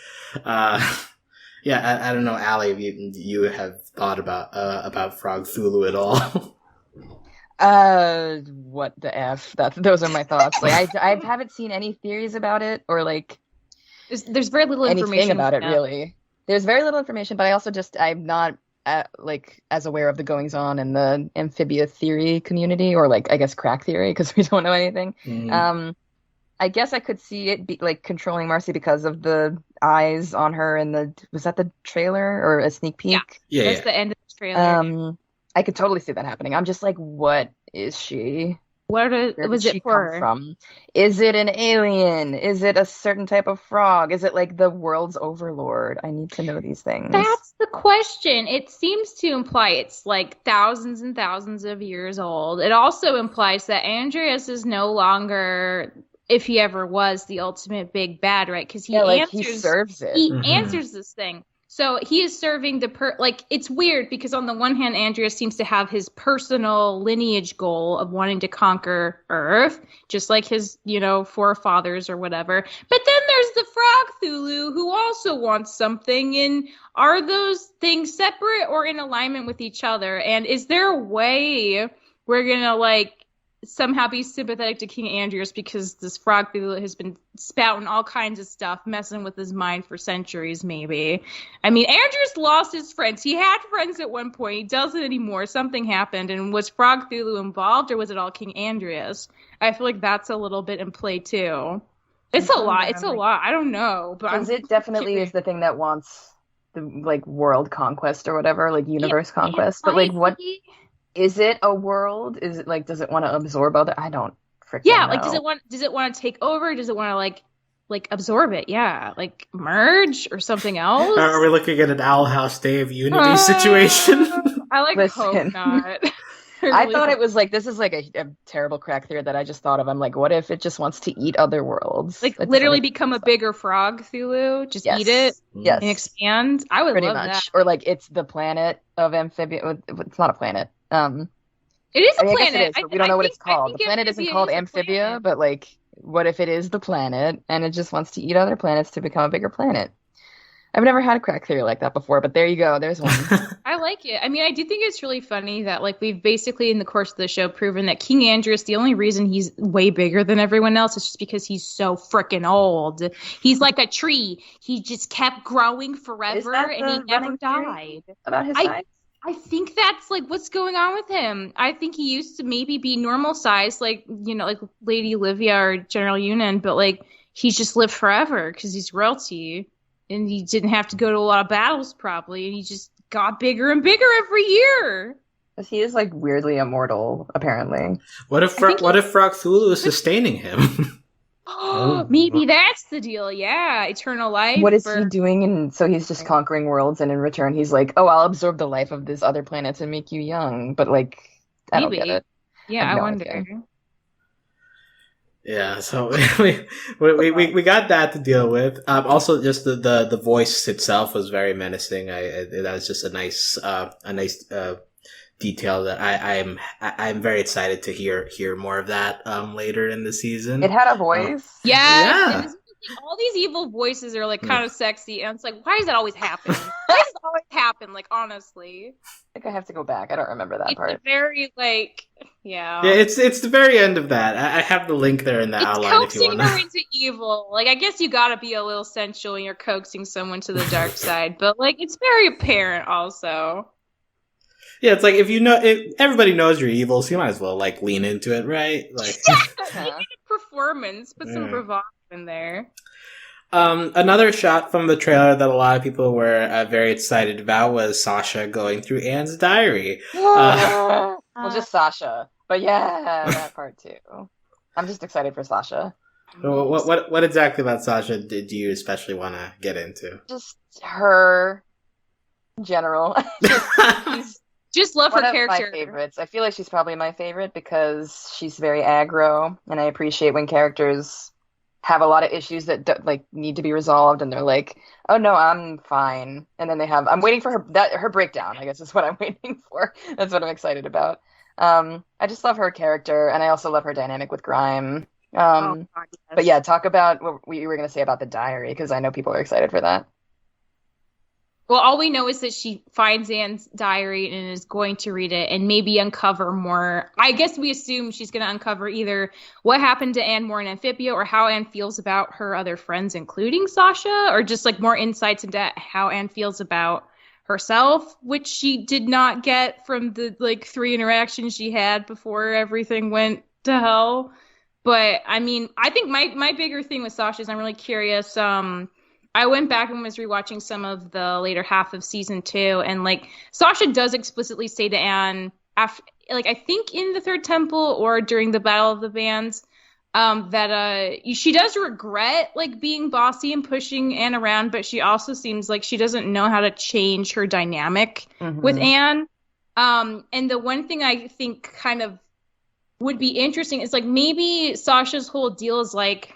Yeah, I don't know, Allie, if you have thought about Frog Thulu at all. What the F? Those are my thoughts. Like, I haven't seen any theories about it or like There's very little anything information about it we know. really. There's very little information, but I also I'm not like as aware of the goings on in the amphibia theory community or like I guess crack theory because we don't know anything. Mhm. I guess I could see it be like controlling Marcy because of the eyes on her in was that the trailer or a sneak peek? Yeah, That's yeah. the end of the trailer. I could totally see that happening. I'm just like, what is she? What Where did was she it come for? from? Is it an alien? Is it a certain type of frog? Is it like the world's overlord? I need to know these things. That's the question. It seems to imply it's like thousands and thousands of years old. It also implies that Andreas is no longer, if he ever was, the ultimate big bad, right? Because he he serves it. He Mhm. answers this thing. So he is serving like it's weird because on the one hand, Andreas seems to have his personal lineage goal of wanting to conquer Earth, just like his, forefathers or whatever. But then there's the Frog Thulu who also wants something. And are those things separate or in alignment with each other? And is there a way we're gonna like somehow be sympathetic to King Andreas because this Frog Thulu has been spouting all kinds of stuff, messing with his mind for centuries, maybe. I mean, Andreas lost his friends. He had friends at one point. He doesn't anymore. Something happened. And was Frog Thulu involved or was it all King Andreas? I feel like that's a little bit in play, too. It's a lot. It's a lot. I don't know. But it definitely is the thing that wants the like world conquest or whatever, like universe conquest. But like what is it a world? Is it like does it want to absorb other? I don't freaking know. Like does it want to take over? Does it want to like absorb it? Yeah, like merge or something else? Are we looking at an Owl House Day of Unity situation? I hope not. I thought it was like this is like a terrible crack theory that I just thought of. I'm like, what if it just wants to eat other worlds? Like literally become a bigger frog Thulu, just eat it, and expand. I would love that. Or like it's the planet of Amphibia. It's not a planet. It is a planet. I guess it is, but we don't know what it's called. The planet isn't called Amphibia, but like, what if it is the planet and it just wants to eat other planets to become a bigger planet? I've never had a crack theory like that before, but there you go. There's one. I like it. I mean, I do think it's really funny that like we've basically in the course of the show proven that King Andreas, the only reason he's way bigger than everyone else is just because he's so freaking old. He's like a tree. He just kept growing forever and he never died. About his size? I think that's like what's going on with him. I think he used to maybe be normal size, like, like Lady Olivia or General Yunan, but like he's just lived forever because he's royalty. And he didn't have to go to a lot of battles, probably. And he just got bigger and bigger every year. Because he is, like, weirdly immortal, apparently. What if Frog Thulu is sustaining him? Maybe that's the deal, yeah. Eternal life. What is he doing? And so he's just conquering worlds, and in return he's like, oh, I'll absorb the life of these other planets and make you young. But, like, I don't get it. Yeah, I wonder. Yeah, so we got that to deal with. Also, just the voice itself was very menacing. That was just a nice detail that I'm very excited to hear more of that later in the season. It had a voice. Yeah. All these evil voices are like kind of sexy, and it's like, why does that always happen? Why does it always happen? Like, honestly, I think I have to go back. I don't remember that part. It's very like, yeah. Yeah, it's the very end of that. I have the link there in the outline if you want. It's coaxing her into evil. Like, I guess you gotta be a little sensual when you're coaxing someone to the dark side, but like, it's very apparent also. Yeah, it's like if everybody knows you're evil, so you might as well like lean into it, right? Like, you need a performance, put some bravado in there. Another shot from the trailer that a lot of people were very excited about was Sasha going through Anne's diary. Well, just Sasha, but yeah, that part too. I'm just excited for Sasha. What exactly about Sasha did you especially want to get into? Just her in general. Just love her character. One of my favorites. I feel like she's probably my favorite because she's very aggro, and I appreciate when characters have a lot of issues that like need to be resolved, and they're like, "Oh no, I'm fine," and then I'm waiting for her breakdown. I guess is what I'm waiting for. That's what I'm excited about. I just love her character, and I also love her dynamic with Grime. God, yes. But yeah, talk about what you were going to say about the diary because I know people are excited for that. Well, all we know is that she finds Anne's diary and is going to read it and maybe uncover more. I guess we assume she's going to uncover either what happened to Anne more and Amphibia, or how Anne feels about her other friends, including Sasha, or just like more insights into how Anne feels about herself, which she did not get from the like 3 interactions she had before everything went to hell. But I mean, I think my bigger thing with Sasha is I'm really curious. I went back and was rewatching some of the later half of season 2, and like Sasha does explicitly say to Anne, after, like I think in the Third Temple or during the Battle of the Bands, that she does regret like being bossy and pushing Anne around, but she also seems like she doesn't know how to change her dynamic with Anne. And the one thing I think kind of would be interesting is like maybe Sasha's whole deal is like,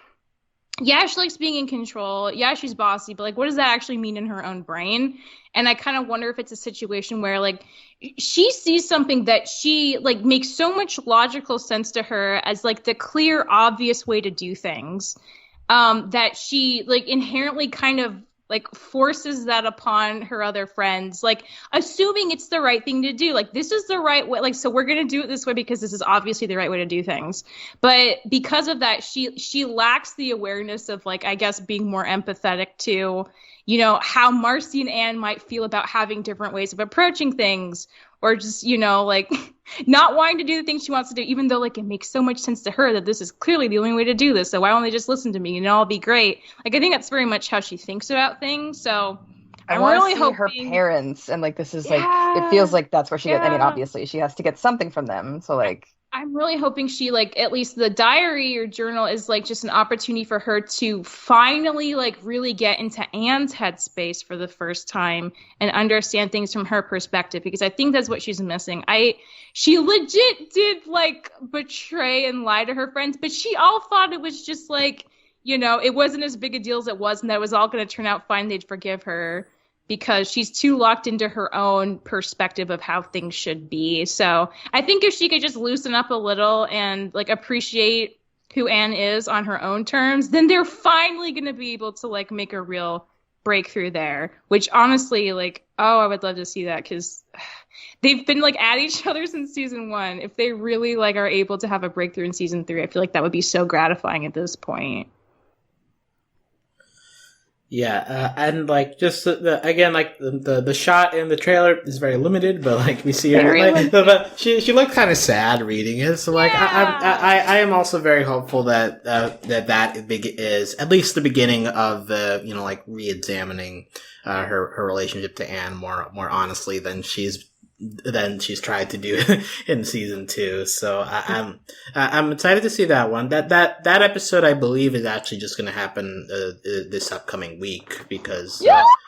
yeah, she likes being in control. Yeah, she's bossy, but like, what does that actually mean in her own brain? And I kind of wonder if it's a situation where like she sees something that she like makes so much logical sense to her as like the clear, obvious way to do things, that she like inherently kind of like forces that upon her other friends, like assuming it's the right thing to do. Like, this is the right way. Like, so we're going to do it this way because this is obviously the right way to do things. But because of that, she lacks the awareness of like, I guess, being more empathetic to, you know, how Marcy and Anne might feel about having different ways of approaching things, or just, you know, like not wanting to do the things she wants to do, even though like it makes so much sense to her that this is clearly the only way to do this. So why don't they just listen to me and it'll be great? Like, I think that's very much how she thinks about things. So I'm really hoping her parents, and like this is like it feels like that's where she gets. I mean, obviously she has to get something from them. So like I'm really hoping she like at least the diary or journal is like just an opportunity for her to finally like really get into Anne's headspace for the first time and understand things from her perspective, because I think that's what she's missing. She legit did like betray and lie to her friends, but she all thought it was just like, you know, it wasn't as big a deal as it was, and that it was all going to turn out fine. They'd forgive her, because she's too locked into her own perspective of how things should be. So I think if she could just loosen up a little and like appreciate who Anne is on her own terms, then they're finally going to be able to like make a real breakthrough there, which honestly, like, oh, I would love to see that, because they've been like at each other since season 1. If they really like are able to have a breakthrough in season 3, I feel like that would be so gratifying at this point. Yeah, and like just again, like the shot in the trailer is very limited, but like we see her, like, but she looked kind of sad reading it. So like I am also very hopeful that that is at least the beginning of you know, like re-examining her relationship to Anne more honestly than she's tried to do in season 2. So I'm excited to see that one. That episode, I believe, is actually just going to happen this upcoming week, because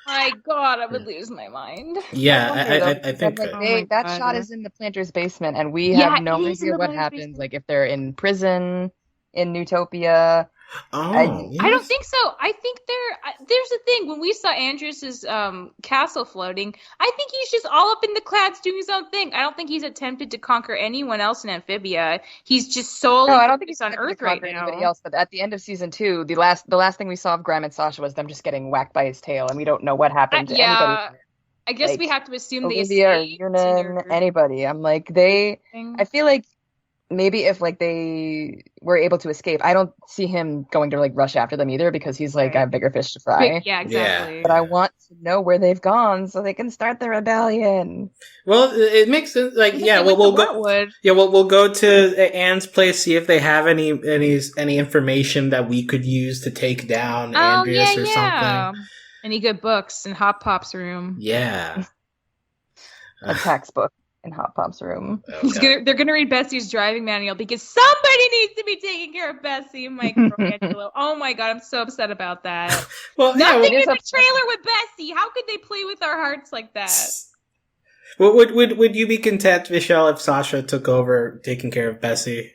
my God, I would lose my mind. Yeah, I think like, that shot is in the planter's basement, and we have no idea what happens. Like, if they're in prison in Newtopia. I don't think so. I think there's a thing. When we saw Andrews's castle floating, I think he's just all up in the clouds doing his own thing. I don't think he's attempted to conquer anyone else in Amphibia. He's just solely I don't think he's on Earth right now. Anybody else, but at the end of season 2, the last thing we saw of Graham and Sasha was them just getting whacked by his tail, and we don't know what happened to anybody. I guess like, we have to assume they escaped. Anybody. I'm like, I feel like maybe if like they were able to escape, I don't see him going to like rush after them either, because he's like, I have bigger fish to fry. Yeah, exactly. But I want to know where they've gone so they can start the rebellion. Well, it makes sense. Like, we'll go. Yeah, we'll go to Anne's place, see if they have any information that we could use to take down Andreas or something. Any good books in Hop Pop's room? Yeah. A textbook in Hop Pop's room. They're gonna read Bessie's driving manual, because somebody needs to be taking care of Bessie and Michelangelo. Oh my God, I'm so upset about that. Nothing in the trailer with Bessie. How could they play with our hearts like that? Well, would you be content, Michelle, if Sasha took over taking care of Bessie?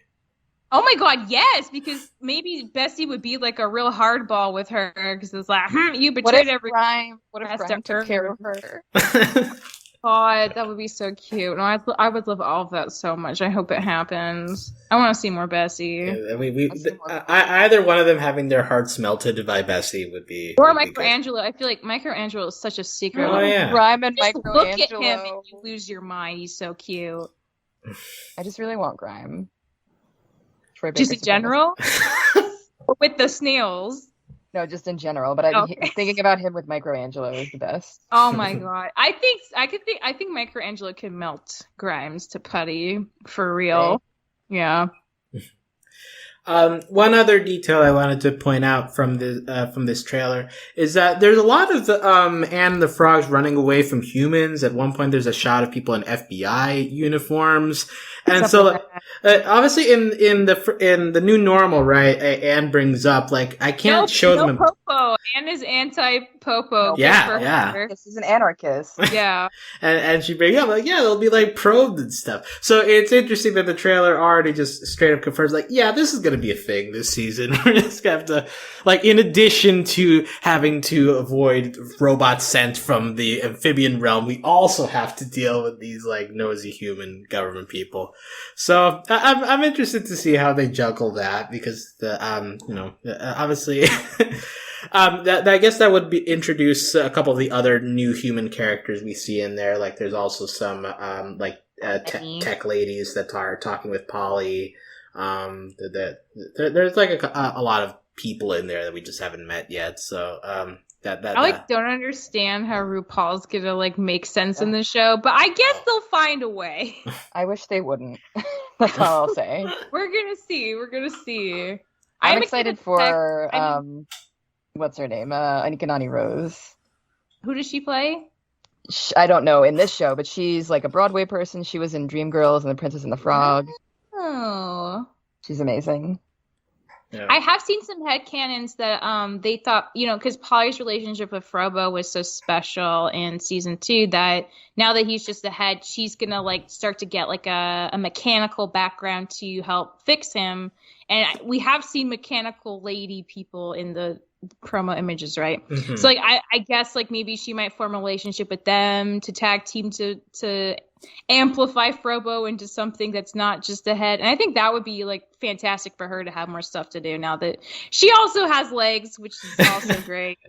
Oh my God, yes, because maybe Bessie would be like a real hardball with her, because it's like, you betrayed everyone. What if Brian took care of her? God, that would be so cute. No, I would love all of that so much. I hope it happens. I want to see more Bessie. Either one of them having their hearts melted by Bessie would be. Or would be Michelangelo. I feel like Michelangelo is such a secret. Oh, yeah. Grime and Just Michelangelo. look at him and you lose your mind. He's so cute. I just really want Grime. Just in general? Or with the snails? No, just in general. But thinking about him with Michelangelo is the best. Oh my god! I think Michelangelo can melt Grimes to putty for real. Okay. Yeah. One other detail I wanted to point out from this trailer is that there's a lot of Anne and the Frogs running away from humans. At one point, there's a shot of people in FBI uniforms, and so obviously in the new normal, right? Anne brings up like I can't show them. Popo. Anne is anti-Popo. Yeah. This is an anarchist. Yeah. and she brings up like they'll be like probed and stuff. So it's interesting that the trailer already just straight up confirms like this is gonna be a thing this season. We're just gonna have to like in addition to having to avoid robot scent from the amphibian realm, we also have to deal with these like nosy human government people. So I'm interested to see how they juggle that because the obviously. I guess that would introduce a couple of the other new human characters we see in there. Like, there's also some tech ladies that are talking with Polly. There's like a lot of people in there that we just haven't met yet. So I don't understand how RuPaul's gonna like make sense in the show, but I guess they'll find a way. I wish they wouldn't. That's all I'll say. We're gonna see. I'm excited for what's her name? Anikkanani Rose. Who does she play? I don't know in this show, but she's like a Broadway person. She was in Dreamgirls and The Princess and the Frog. Oh. She's amazing. Yeah. I have seen some headcanons that they thought, because Polly's relationship with Frobo was so special in season 2 that now that he's just the head, she's going to like start to get like a mechanical background to help fix him. And we have seen mechanical lady people in the promo images, right? Mm-hmm. So like I guess like maybe she might form a relationship with them to tag team to amplify Frobo into something that's not just a head. And I think that would be like fantastic for her to have more stuff to do now that she also has legs, which is also great.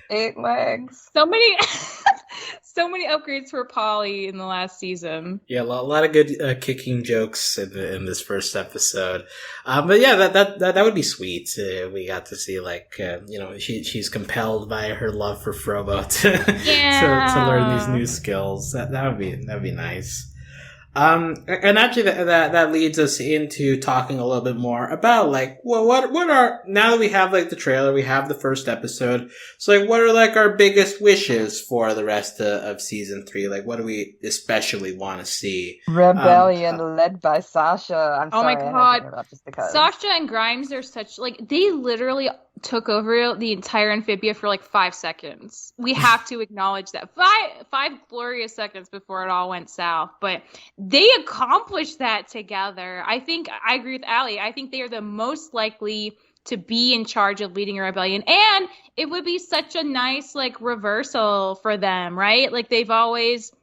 8 legs. So many upgrades for Polly in the last season. Yeah, a lot of good kicking jokes in this first episode. But yeah, that would be sweet. We got to see like she's compelled by her love for Frobo to learn these new skills. That would be nice. And actually that leads us into talking a little bit more about like, well, what are, now that we have like the trailer, we have the first episode. So like, what are like our biggest wishes for the rest of season 3? Like, what do we especially want to see? Rebellion led by Sasha. I'm sorry. Oh my god. About just because. Sasha and Grimes are such, like, they literally took over the entire Amphibia for like 5 seconds. We have to acknowledge that. Five glorious seconds before it all went south. But they accomplished that together. I agree with Allie. I think they are the most likely to be in charge of leading a rebellion. And it would be such a nice like reversal for them, right? Like they've always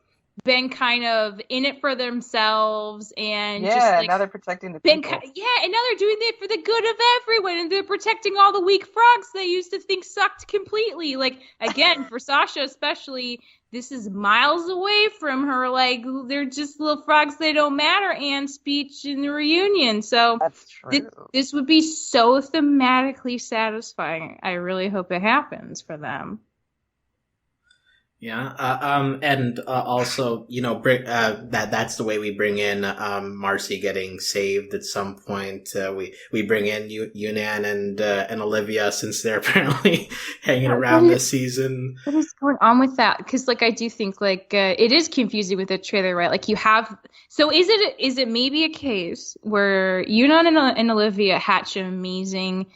been kind of in it for themselves and just like, now they're protecting the people. And now they're doing it for the good of everyone, and they're protecting all the weak frogs they used to think sucked completely. Like, again, for Sasha especially, this is miles away from her, like, they're just little frogs, they don't matter, and speech in the reunion. So that's true. This would be so thematically satisfying. I really hope it happens for them. Yeah, and also, that's the way we bring in Marcy getting saved at some point. We bring in Yunan and Olivia since they're apparently hanging around this season. What is going on with that? Because like I do think like it is confusing with the trailer, right? Like you have, so is it maybe a case where Yunan and Olivia hatch an amazing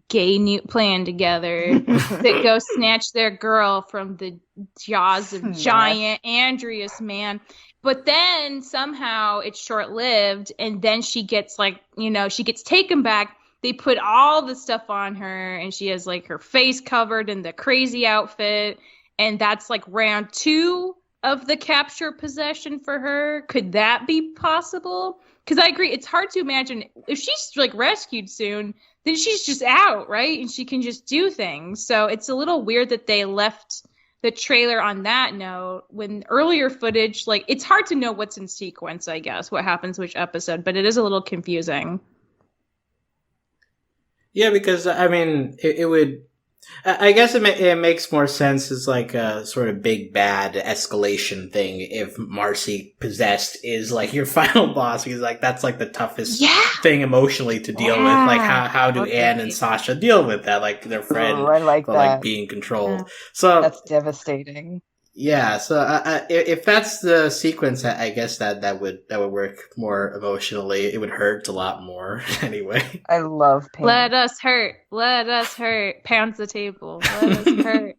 gay new plan together that go snatch their girl from the jaws of giant Andreas, man. But then somehow it's short-lived, and then she gets like, she gets taken back. They put all the stuff on her, and she has like her face covered in the crazy outfit, and that's like round 2 of the capture possession for her. Could that be possible? Because I agree, it's hard to imagine if she's like rescued soon, then she's just out, right? And she can just do things. So it's a little weird that they left the trailer on that note when earlier footage, like, it's hard to know what's in sequence, I guess, what happens which episode, but it is a little confusing. Yeah, because I mean, it would. I guess it makes more sense as like a sort of big bad escalation thing if Marcy possessed is like your final boss. Because like that's like the toughest thing emotionally to deal with. Like how do Anne and Sasha deal with that? Like their friend, I like that. Like being controlled. So that's devastating. Yeah, so if that's the sequence, I guess that would work more emotionally. It would hurt a lot more anyway. I love pain. Let us hurt. Pounds the table. Let us hurt.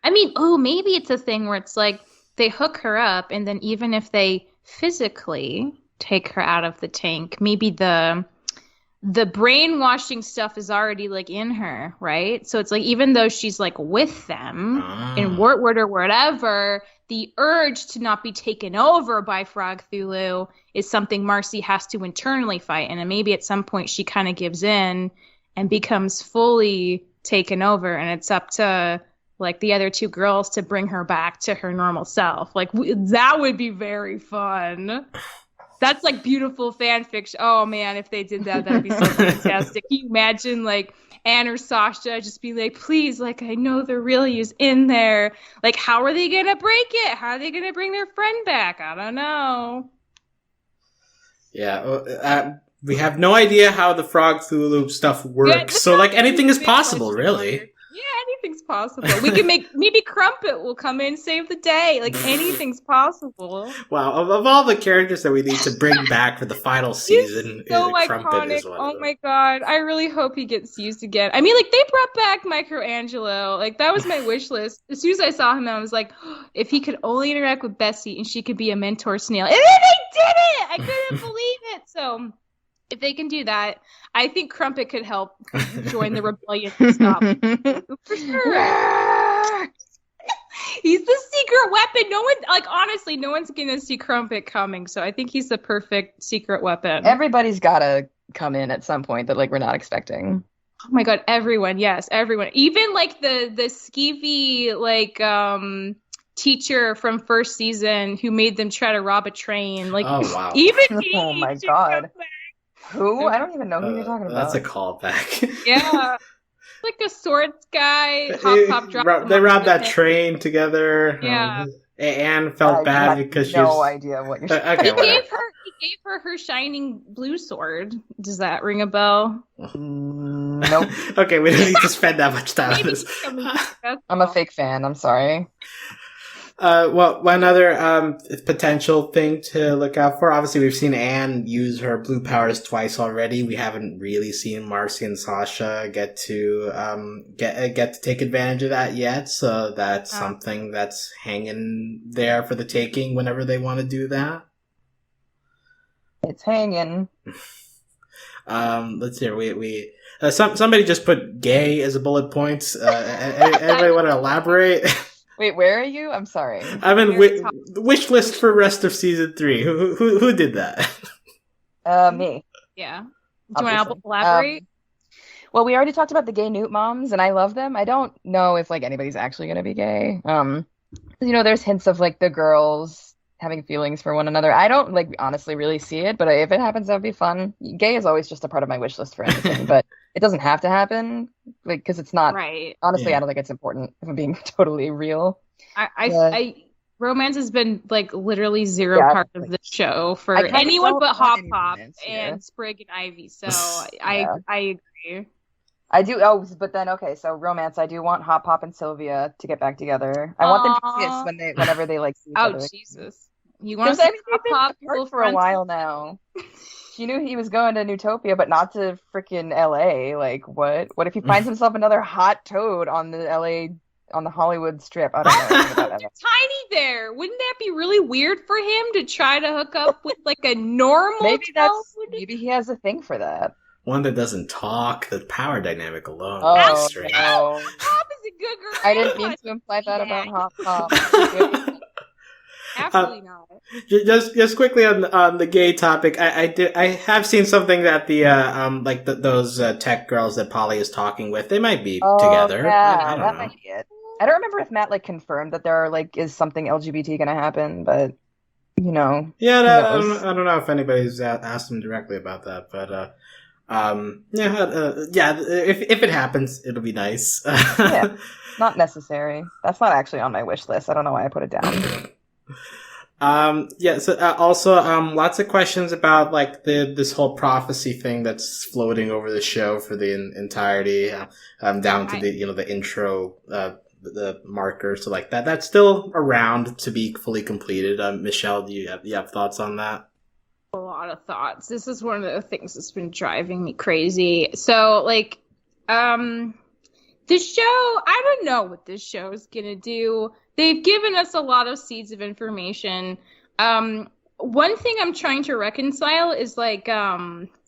I mean, maybe it's a thing where it's like they hook her up, and then even if they physically take her out of the tank, maybe the brainwashing stuff is already like in her, right? So it's like even though she's like with them in Wartwood or whatever, the urge to not be taken over by Frog Thulu is something Marcy has to internally fight. And then maybe at some point she kind of gives in and becomes fully taken over, and it's up to like the other two girls to bring her back to her normal self. Like that would be very fun. That's like beautiful fan fiction. Oh man, if they did that, that'd be so fantastic. Can you imagine like Anne or Sasha just be like, please, like I know the real you's in there. Like how are they gonna break it? How are they gonna bring their friend back? I don't know. Yeah, we have no idea how the Frog Thulu stuff works. So like anything is possible, really. Yeah, anything's possible. We can maybe Crumpet will come in, save the day. Like anything's possible. Wow, of all the characters that we need to bring back for the final season, so Crumpet is one of them. My god, I really hope he gets used again. I mean, like they brought back Michelangelo. Like that was my wish list. As soon as I saw him, I was like, if he could only interact with Bessie and she could be a mentor snail. And then they did it! I couldn't believe it. So if they can do that, I think Crumpet could help join the rebellion and stop. For sure. He's the secret weapon. Honestly, no one's gonna see Crumpet coming, so I think he's the perfect secret weapon. Everybody's gotta come in at some point that like we're not expecting. Oh my god, everyone, yes, everyone. Even like the skeevy teacher from first season who made them try to rob a train. Like, oh wow. Even he. Oh my god. Who? I don't even know who you're talking about. That's a callback. Yeah. Like a swords guy. Hop, drop. They robbed that train together. Yeah. Anne felt bad because she's no idea what you're saying. Okay, he gave her shining blue sword. Does that ring a bell? Nope. Okay, we don't need to spend that much time on this. I'm a fake fan. I'm sorry. Well, one other potential thing to look out for. Obviously, we've seen Anne use her blue powers twice already. We haven't really seen Marcy and Sasha get to take advantage of that yet. So that's something that's hanging there for the taking whenever they want to do that. It's hanging. Let's see. Somebody just put gay as a bullet point. Anybody want to elaborate? Wait, where are you? I'm sorry. I'm in wish list for rest of season 3. Who did that? Me. Yeah. Do you want to elaborate? Well, we already talked about the gay newt moms, and I love them. I don't know if like anybody's actually going to be gay. There's hints of like the girls having feelings for one another. I don't like honestly really see it, but if it happens, that would be fun. Gay is always just a part of my wish list for anything, but it doesn't have to happen, like because it's not. Right. Honestly, yeah. I don't think it's important if I'm being totally real. Romance has been like literally zero part of the show for anyone but Hop Pop and Sprig and Ivy. So I agree. I do. But then so romance. I do want Hop Pop and Sylvia to get back together. I want them to kiss whenever they like see each other. Oh Jesus! You want to see Hop Pop for a while now? She knew he was going to Newtopia, but not to freaking LA. Like, what? What if he finds himself another hot toad on the Hollywood Strip? I don't know. They're tiny there. Wouldn't that be really weird for him to try to hook up with like a normal toad? Maybe he has a thing for that. One that doesn't talk. The power dynamic alone. Oh, strange. Hop is a good girl. I didn't mean to imply that about Hop Pop. Absolutely not. Just quickly on the gay topic, I have seen something that the those tech girls that Polly is talking with, they might be together. Yeah, I don't that know. might be it. I don't remember if Matt like confirmed that there are like is something LGBT gonna happen, but you know, Yeah, who knows? I don't know if anybody's asked him directly about that, but if it happens, it'll be nice. Yeah, not necessary. That's not actually on my wish list. I don't know why I put it down. So also, lots of questions about like this whole prophecy thing that's floating over the show for the entirety, down to the intro, the markers, so like that. That's still around to be fully completed. Michelle, do you have thoughts on that? A lot of thoughts. This is one of the things that's been driving me crazy. So, like, this show, I don't know what this show is gonna do. They've given us a lot of seeds of information. One thing I'm trying to reconcile is like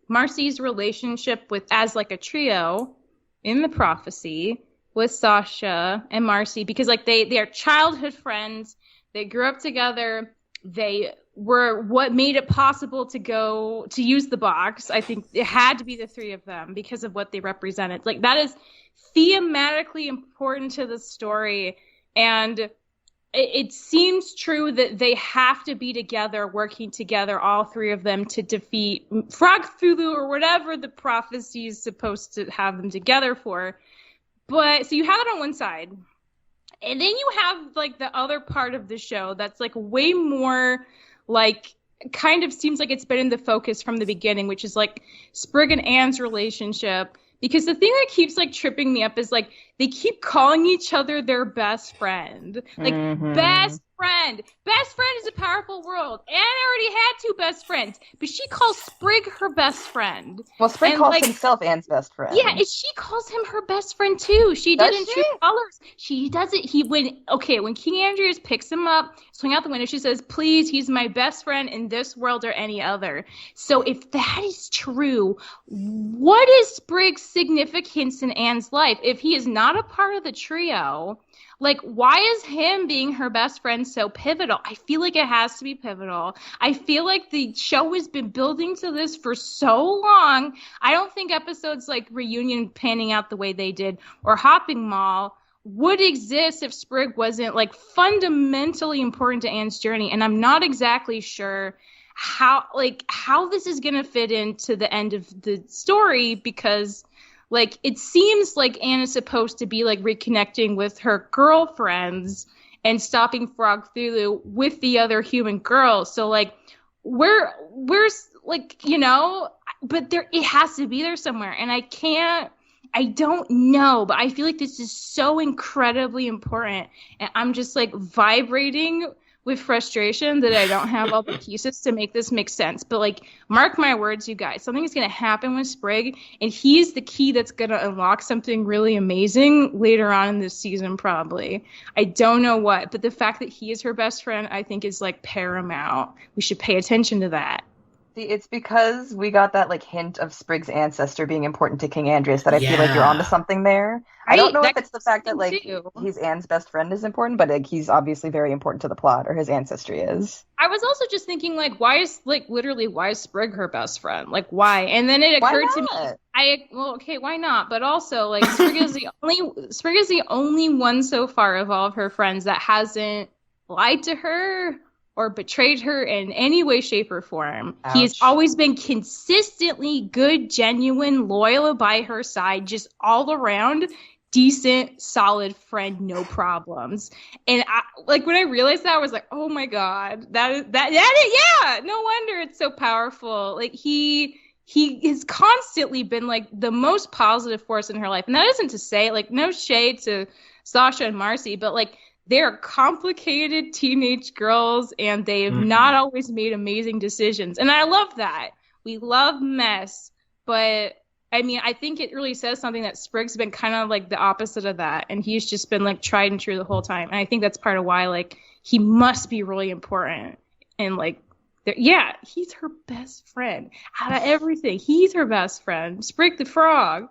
Marcy's relationship with as like a trio in the prophecy with Sasha and Marcy, because like they are childhood friends. They grew up together. They were what made it possible to use the box. I think it had to be the three of them because of what they represented. Like that is thematically important to the story, and it seems true that they have to be together, working together, all three of them, to defeat Frog Cthulhu or whatever the prophecy is supposed to have them together for. But so you have it on one side, and then you have like the other part of the show that's like way more like kind of seems like it's been in the focus from the beginning, which is like Sprig and Anne's relationship. Because the thing that keeps like tripping me up is like they keep calling each other their best friend. Like best friend. Best friend is a powerful world. Anne already had two best friends, but she calls Sprig her best friend. Well, Sprig calls himself Anne's best friend. Yeah, and she calls him her best friend too. She did in True Colors. She does it. When King Andreas picks him up, swing out the window, she says, "Please, he's my best friend in this world or any other." So if that is true, what is Sprig's significance in Anne's life? If he is not a part of the trio, like, why is him being her best friend so pivotal? I feel like it has to be pivotal. I feel like the show has been building to this for so long. I don't think episodes like Reunion panning out the way they did or Hopping Mall would exist if Sprig wasn't like fundamentally important to Anne's journey. And I'm not exactly sure how this is going to fit into the end of the story, because like, it seems like Anne is supposed to be, like, reconnecting with her girlfriends and stopping Frog Cthulhu with the other human girls. So, like, where's, like, you know, but it has to be there somewhere. And I don't know, but I feel like this is so incredibly important. And I'm just, like, vibrating with frustration that I don't have all the pieces to make this make sense. But, like, mark my words, you guys. Something is going to happen with Sprig, and he's the key that's going to unlock something really amazing later on in this season, probably. I don't know what, but the fact that he is her best friend, I think, is, like, paramount. We should pay attention to that. See, it's because we got that like hint of Sprig's ancestor being important to King Andreas that I feel like you're onto something there. I don't know if it's the fact that like he's Anne's best friend is important, but like he's obviously very important to the plot, or his ancestry is. I was also just thinking like, why is Sprig her best friend? Like, why? And then it occurred to me, why not? But also like Sprig is the only one so far of all of her friends that hasn't lied to her or betrayed her in any way, shape, or form. Ouch. He has always been consistently good, genuine, loyal by her side, just all around decent, solid friend, no problems. And when I realized that, I was like, oh my God, no wonder it's so powerful. Like he has constantly been like the most positive force in her life. And that isn't to say like no shade to Sasha and Marcy, but like, they're complicated teenage girls, and they've not always made amazing decisions. And I love that. We love mess. But, I mean, I think it really says something that Sprig's been kind of like the opposite of that. And he's just been like tried and true the whole time. And I think that's part of why, like, he must be really important. And, like, he's her best friend. Out of everything, he's her best friend. Sprig the Frog.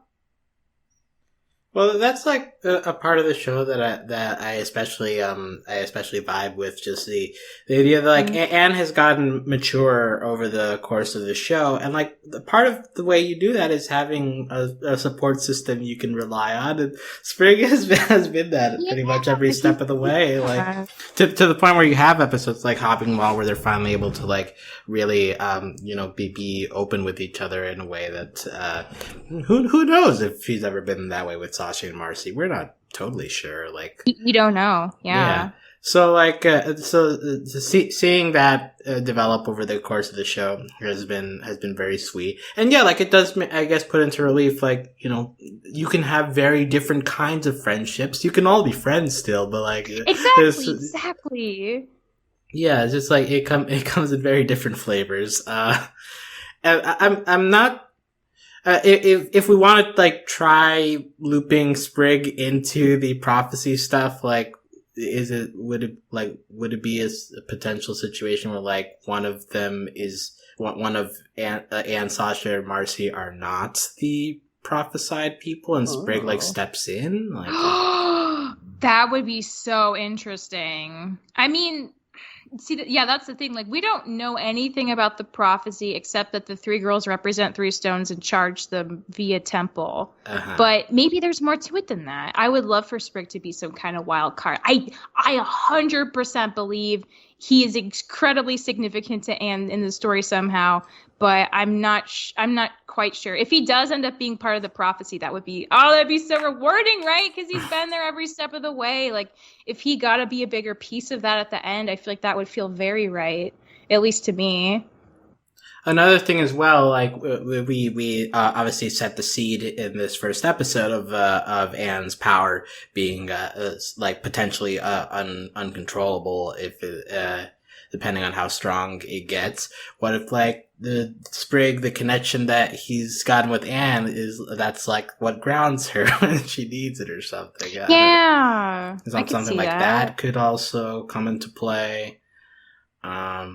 Well, that's like a part of the show that I especially vibe with. Just the idea that like Anne has gotten mature over the course of the show, and like the part of the way you do that is having a support system you can rely on. And Sprig has been that pretty much every step of the way, like to the point where you have episodes like Hopping Mall where they're finally able to like really be open with each other in a way that who knows if she's ever been that way with Sasha and Marcy. We're not totally sure. Like you don't know. Yeah. So like seeing that develop over the course of the show has been very sweet. And yeah, like it does, I guess, put into relief, like, you can have very different kinds of friendships. You can all be friends still, but like exactly. Yeah, it's just like it comes in very different flavors. I'm not. If we want to like try looping Sprig into the prophecy stuff, like, would it be a potential situation where like one of them is one of Anne, Sasha, or Marcy are not the prophesied people, and Sprig like steps in? Like, that would be so interesting. I mean, that's the thing. Like, we don't know anything about the prophecy except that the three girls represent three stones and charge them via temple. But maybe there's more to it than that. I would love for Sprig to be some kind of wild card. I 100% believe he is incredibly significant to Anne in the story somehow, but I'm not quite sure. If he does end up being part of the prophecy, that'd be so rewarding, right? Because he's been there every step of the way. Like, if he got to be a bigger piece of that at the end, I feel like that would feel very right, at least to me. Another thing as well, like we obviously set the seed in this first episode of Anne's power being like potentially uncontrollable if depending on how strong it gets. What if like the Sprig, the connection that he's gotten with Anne that's like what grounds her when she needs it or something? Yeah, something like that could also come into play. But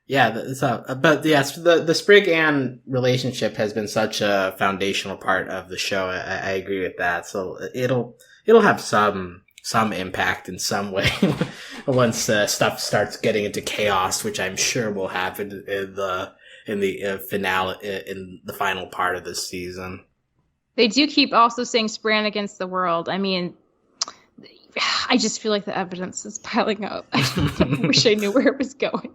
yes, the Sprig Anne relationship has been such a foundational part of the show. I agree with that. So it'll have some impact in some way once stuff starts getting into chaos, which I'm sure will happen in the finale, in the final part of this season. They do keep also saying Spran against the world. I mean, I just feel like the evidence is piling up. I wish I knew where it was going.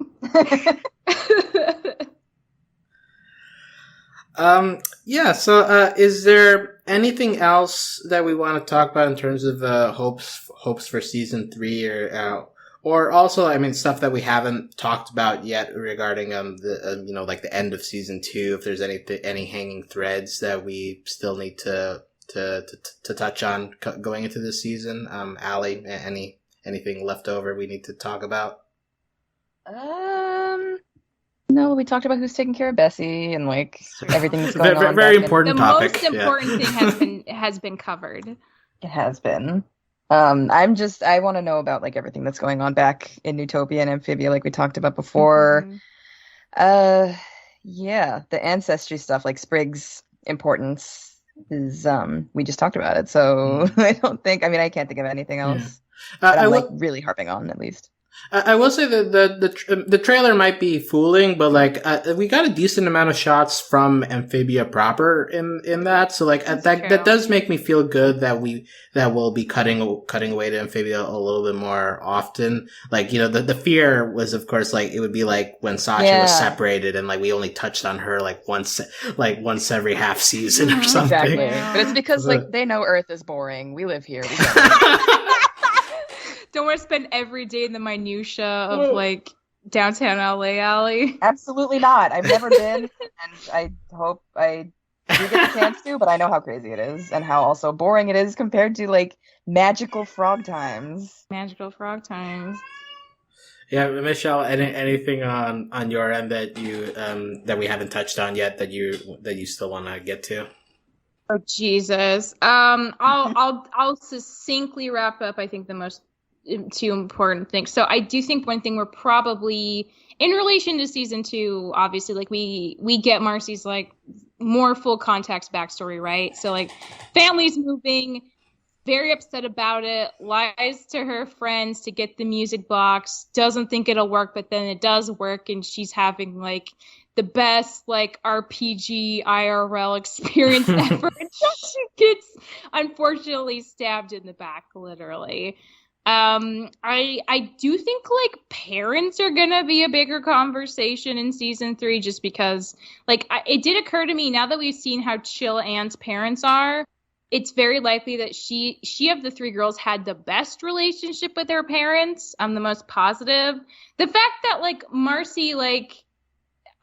So is there anything else that we want to talk about in terms of hopes for season 3 or also, I mean, stuff that we haven't talked about yet regarding like the end of season 2, if there's any hanging threads that we still need to touch on going into this season? Allie, anything left over we need to talk about? No, we talked about who's taking care of Bessie and like everything that's going on. Very important topic. The most important thing has been covered. It has been. I want to know about like everything that's going on back in Utopia and Amphibia, like we talked about before. The ancestry stuff, like Sprig's importance is we just talked about it, so I can't think of anything else that I'm really harping on, at least. I will say that the trailer might be fooling, but like we got a decent amount of shots from Amphibia proper in that, so like that does make me feel good that we'll be cutting away to Amphibia a little bit more often. Like, the fear was, of course, like it would be like when Sasha was separated and like we only touched on her like once every half season or something. Exactly, but it's because like they know Earth is boring. We live here. Don't want to spend every day in the minutia of like downtown LA, Alley. Absolutely not. I've never been, and I hope I do get the chance to, but I know how crazy it is and how also boring it is compared to like magical frog times. Magical frog times. Yeah, Michelle, anything on your end that you that we haven't touched on yet that you still want to get to? Oh Jesus. I'll succinctly wrap up. I think the most two important things. So I do think one thing we're probably in relation to season 2, obviously, like we get Marcy's like more full context backstory, right? So like family's moving, very upset about it, lies to her friends to get the music box, doesn't think it'll work, but then it does work, and she's having like the best like RPG IRL experience ever. And she gets unfortunately stabbed in the back, literally. I do think like parents are gonna be a bigger conversation in season 3, just because like it did occur to me, now that we've seen how chill Anne's parents are, it's very likely that she of the 3 girls had the best relationship with her parents. I'm the most positive. The fact that like Marcy, like,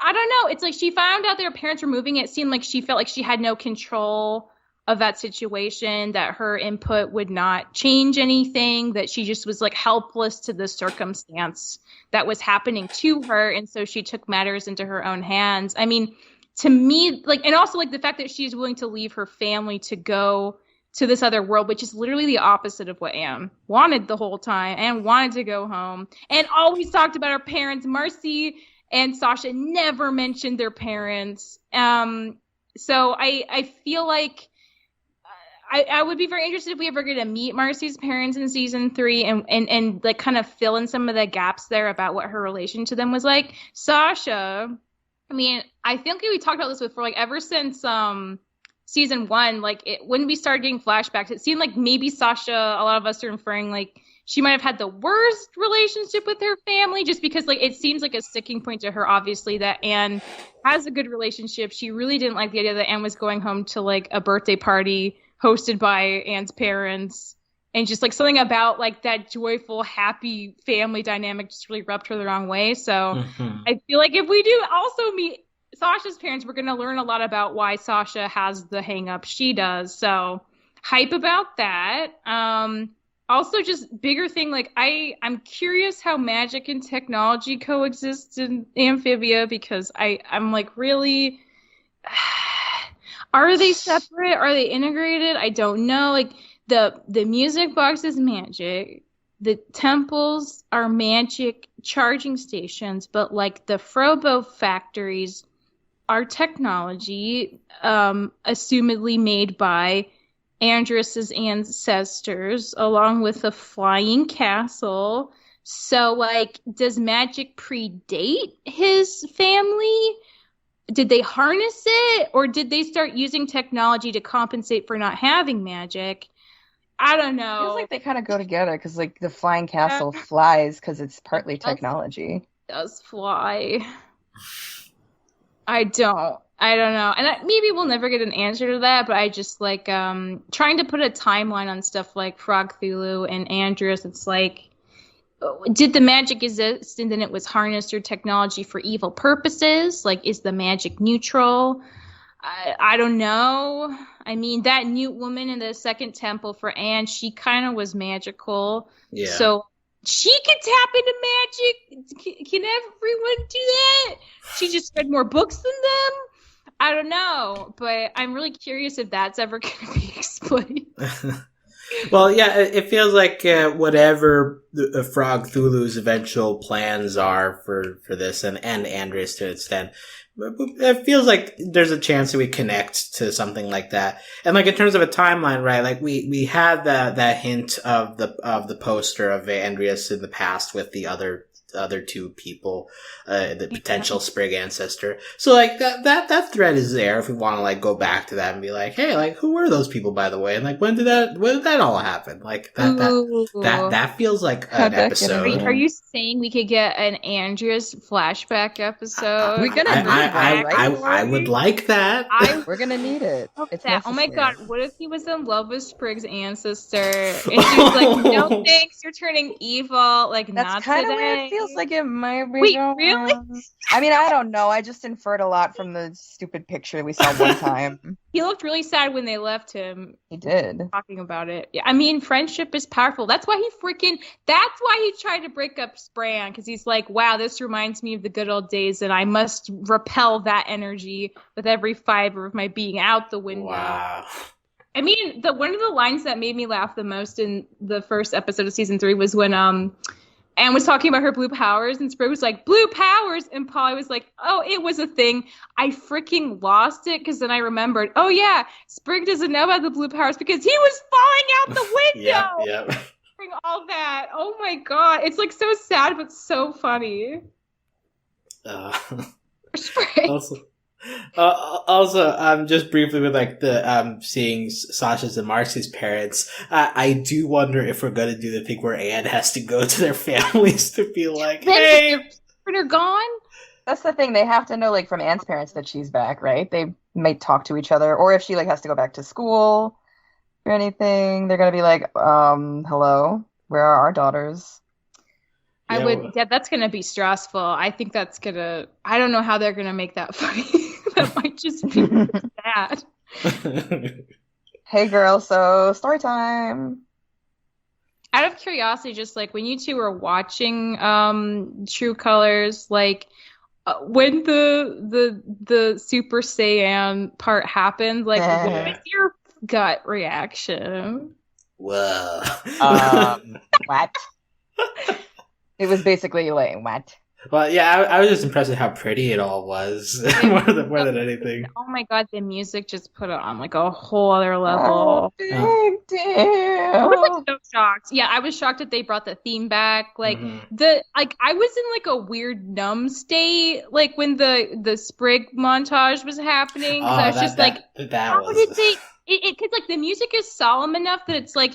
I don't know, it's like she found out their parents were moving. It seemed like she felt like she had no control of that situation, that her input would not change anything, that she just was like helpless to the circumstance that was happening to her, and so she took matters into her own hands. I mean, to me, like, and also like the fact that she's willing to leave her family to go to this other world, which is literally the opposite of what Anne wanted the whole time. Anne wanted to go home and always talked about her parents. Marcy and Sasha never mentioned their parents. So I feel like I would be very interested if we ever get to meet Marcy's parents in season 3 and like kind of fill in some of the gaps there about what her relation to them was like. Sasha, I mean, I think we talked about this before, like ever since season 1, like when we started getting flashbacks, it seemed like maybe Sasha, a lot of us are inferring like she might have had the worst relationship with her family, just because like it seems like a sticking point to her, obviously, that Anne has a good relationship. She really didn't like the idea that Anne was going home to like a birthday party hosted by Anne's parents, and just like something about like that joyful, happy family dynamic just really rubbed her the wrong way. So I feel like if we do also meet Sasha's parents, we're going to learn a lot about why Sasha has the hang up she does. So hype about that. Also, just bigger thing, like I'm curious how magic and technology coexist in Amphibia, because I'm like, really, are they separate? Are they integrated? I don't know. Like the music box is magic. The temples are magic charging stations, but like the Frobo factories are technology, assumedly made by Andrus's ancestors, along with a flying castle. So, like, does magic predate his family? Did they harness it, or did they start using technology to compensate for not having magic? I don't know. Feels like they kind of go together, because like the flying castle flies because it's partly technology. It does fly. I don't know. And maybe we'll never get an answer to that, but I just like trying to put a timeline on stuff like Frog Thulu and Andrus. It's like, did the magic exist and then it was harnessed or technology for evil purposes? Like, is the magic neutral? I don't know. I mean, that Newt woman in the second temple for Anne, she kind of was magical. Yeah. So she could tap into magic. Can everyone do that? She just read more books than them? I don't know, but I'm really curious if that's ever going to be explained. Well, yeah, it feels like whatever the Frog Thulu's eventual plans are for this, and Andrus to an extent, it feels like there's a chance that we connect to something like that. And like in terms of a timeline, right? Like we had that hint of the poster of Andrus in the past with the other 2 people, the potential Sprig ancestor. So like that thread is there if we want to like go back to that and be like, hey, like who were those people, by the way? And like when did that all happen? Like that feels like an episode. Are you saying we could get an Andrus flashback episode? We're gonna need that, right? I would like that. We're gonna need it. It's necessary. Oh my god, what if he was in love with Sprig's ancestor and she was like, no thanks, you're turning evil, like that's not kind of today. weird. Feels like it might be. Wait, really? I mean, I don't know. I just inferred a lot from the stupid picture we saw one time. He looked really sad when they left him. He did. Talking about it. Yeah, I mean, friendship is powerful. That's why he tried to break up Spran, because he's like, wow, this reminds me of the good old days, and I must repel that energy with every fiber of my being out the window. Wow. I mean, one of the lines that made me laugh the most in the first episode of season 3 was when Anne was talking about her blue powers, and Sprig was like, blue powers, and Polly was like, oh, it was a thing. I freaking lost it, because then I remembered, oh yeah, Sprig doesn't know about the blue powers because he was falling out the window. Yeah. All that. Oh my god. It's like so sad, but so funny. Sprig. Also, just briefly with like the seeing Sasha's and Marcy's parents, I do wonder if we're gonna do the thing where Anne has to go to their families to be like, hey, they're gone. That's the thing. They have to know, like, from Anne's parents that she's back, right? They might talk to each other, or if she like has to go back to school or anything, they're gonna be like, hello, where are our daughters? That's gonna be stressful. I think I don't know how they're gonna make that funny. That might just be bad. Hey girl, so story time. Out of curiosity, just like when you two were watching True Colors, like when the Super Saiyan part happened, like what was your gut reaction? Whoa. What? It was basically like, what? Well, yeah, I was just impressed with how pretty it all was, more than anything. Oh my god, the music just put it on like a whole other level. Oh, big deal. I was like so shocked. Yeah, I was shocked that they brought the theme back. Like I was in like a weird numb state, like when the Sprig montage was happening. I was just like, how did they? Because like the music is solemn enough that it's like,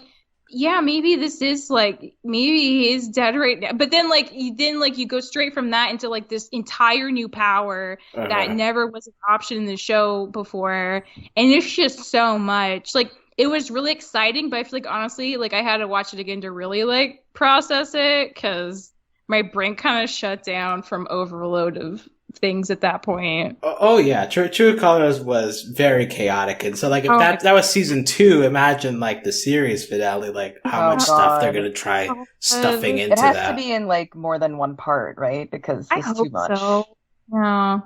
yeah, maybe this is like, maybe he is dead right now. But then like you go straight from that into like this entire new power that never was an option in the show before. And it's just so much. Like, it was really exciting, but I feel like honestly, like I had to watch it again to really like process it, because my brain kind of shut down from overload of things at that point. Oh yeah, True Colors was very chaotic, and so like if that was season 2, imagine like the series finale, like how much stuff they're gonna try stuffing into that. It has to be in like more than one part, right? Because it's too much. So. Yeah.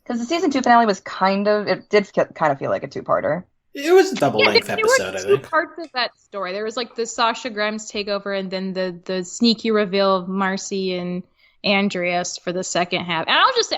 Because the season 2 finale was it did kind of feel like a 2-parter. It was a double-length episode, I think. There were 2 parts of that story. There was like the Sasha Grimes takeover, and then the sneaky reveal of Marcy and Andreas for the second half. And I'll just say,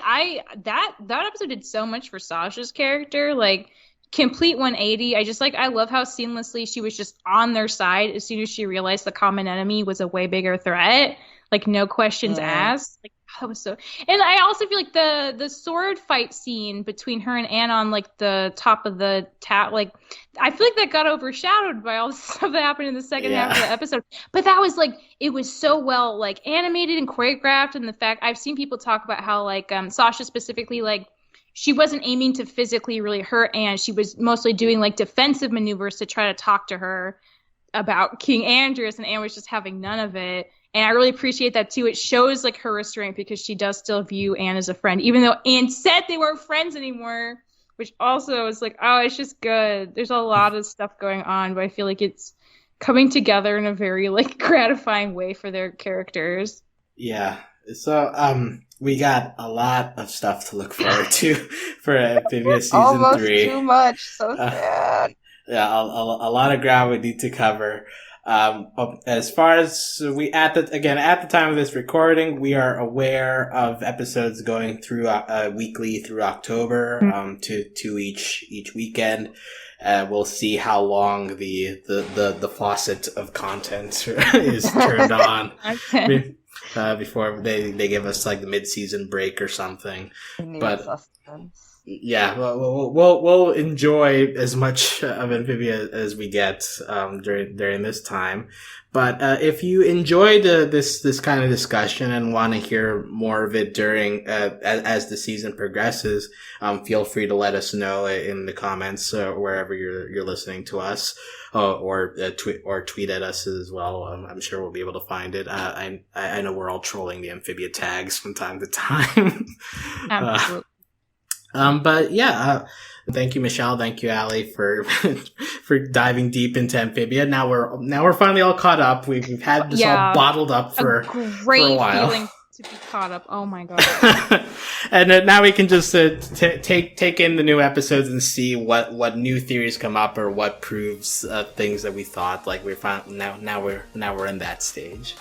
that episode did so much for Sasha's character, like complete 180. I love how seamlessly she was just on their side as soon as she realized the common enemy was a way bigger threat. Like, no questions asked. Like, that was so. And I also feel like the sword fight scene between her and Anna on like the top of the like, I feel like that got overshadowed by all the stuff that happened in the second half of the episode. But that was like, it was so well like animated and choreographed, and the fact I've seen people talk about how like Sasha specifically, like, she wasn't aiming to physically really hurt Anne. She was mostly doing like defensive maneuvers to try to talk to her about King Andreas, and Anne was just having none of it. And I really appreciate that too. It shows like her restraint, because she does still view Anne as a friend, even though Anne said they weren't friends anymore, which also is like, oh, it's just good. There's a lot of stuff going on, but I feel like it's coming together in a very like gratifying way for their characters. Yeah. So, we got a lot of stuff to look forward to for Amphibia season Almost 3. Too much. So sad. Yeah, a lot of ground we need to cover. As far as at the time of this recording, we are aware of episodes going through weekly through October, to each weekend. We'll see how long the faucet of content is turned on. Before they give us like the mid-season break or something. But suspense. Yeah, we'll enjoy as much of Amphibia as we get during this time. But if you enjoyed this kind of discussion and want to hear more of it during as the season progresses, feel free to let us know in the comments wherever you're listening to us, or tweet at us as well. I'm sure we'll be able to find it. I know we're all trolling the Amphibia tags from time to time. Absolutely. But yeah, thank you, Michelle. Thank you, Allie, for diving deep into Amphibia. Now we're finally all caught up. We've had this all bottled up for a while. Great feeling to be caught up. Oh my god! And now we can just take in the new episodes and see what new theories come up, or what proves things that we thought. Like we found now we're in that stage.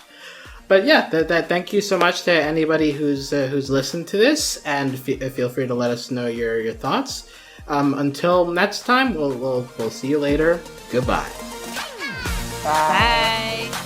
But yeah, thank you so much to anybody who's listened to this, and feel free to let us know your thoughts. Until next time, we'll see you later. Goodbye. Bye. Bye.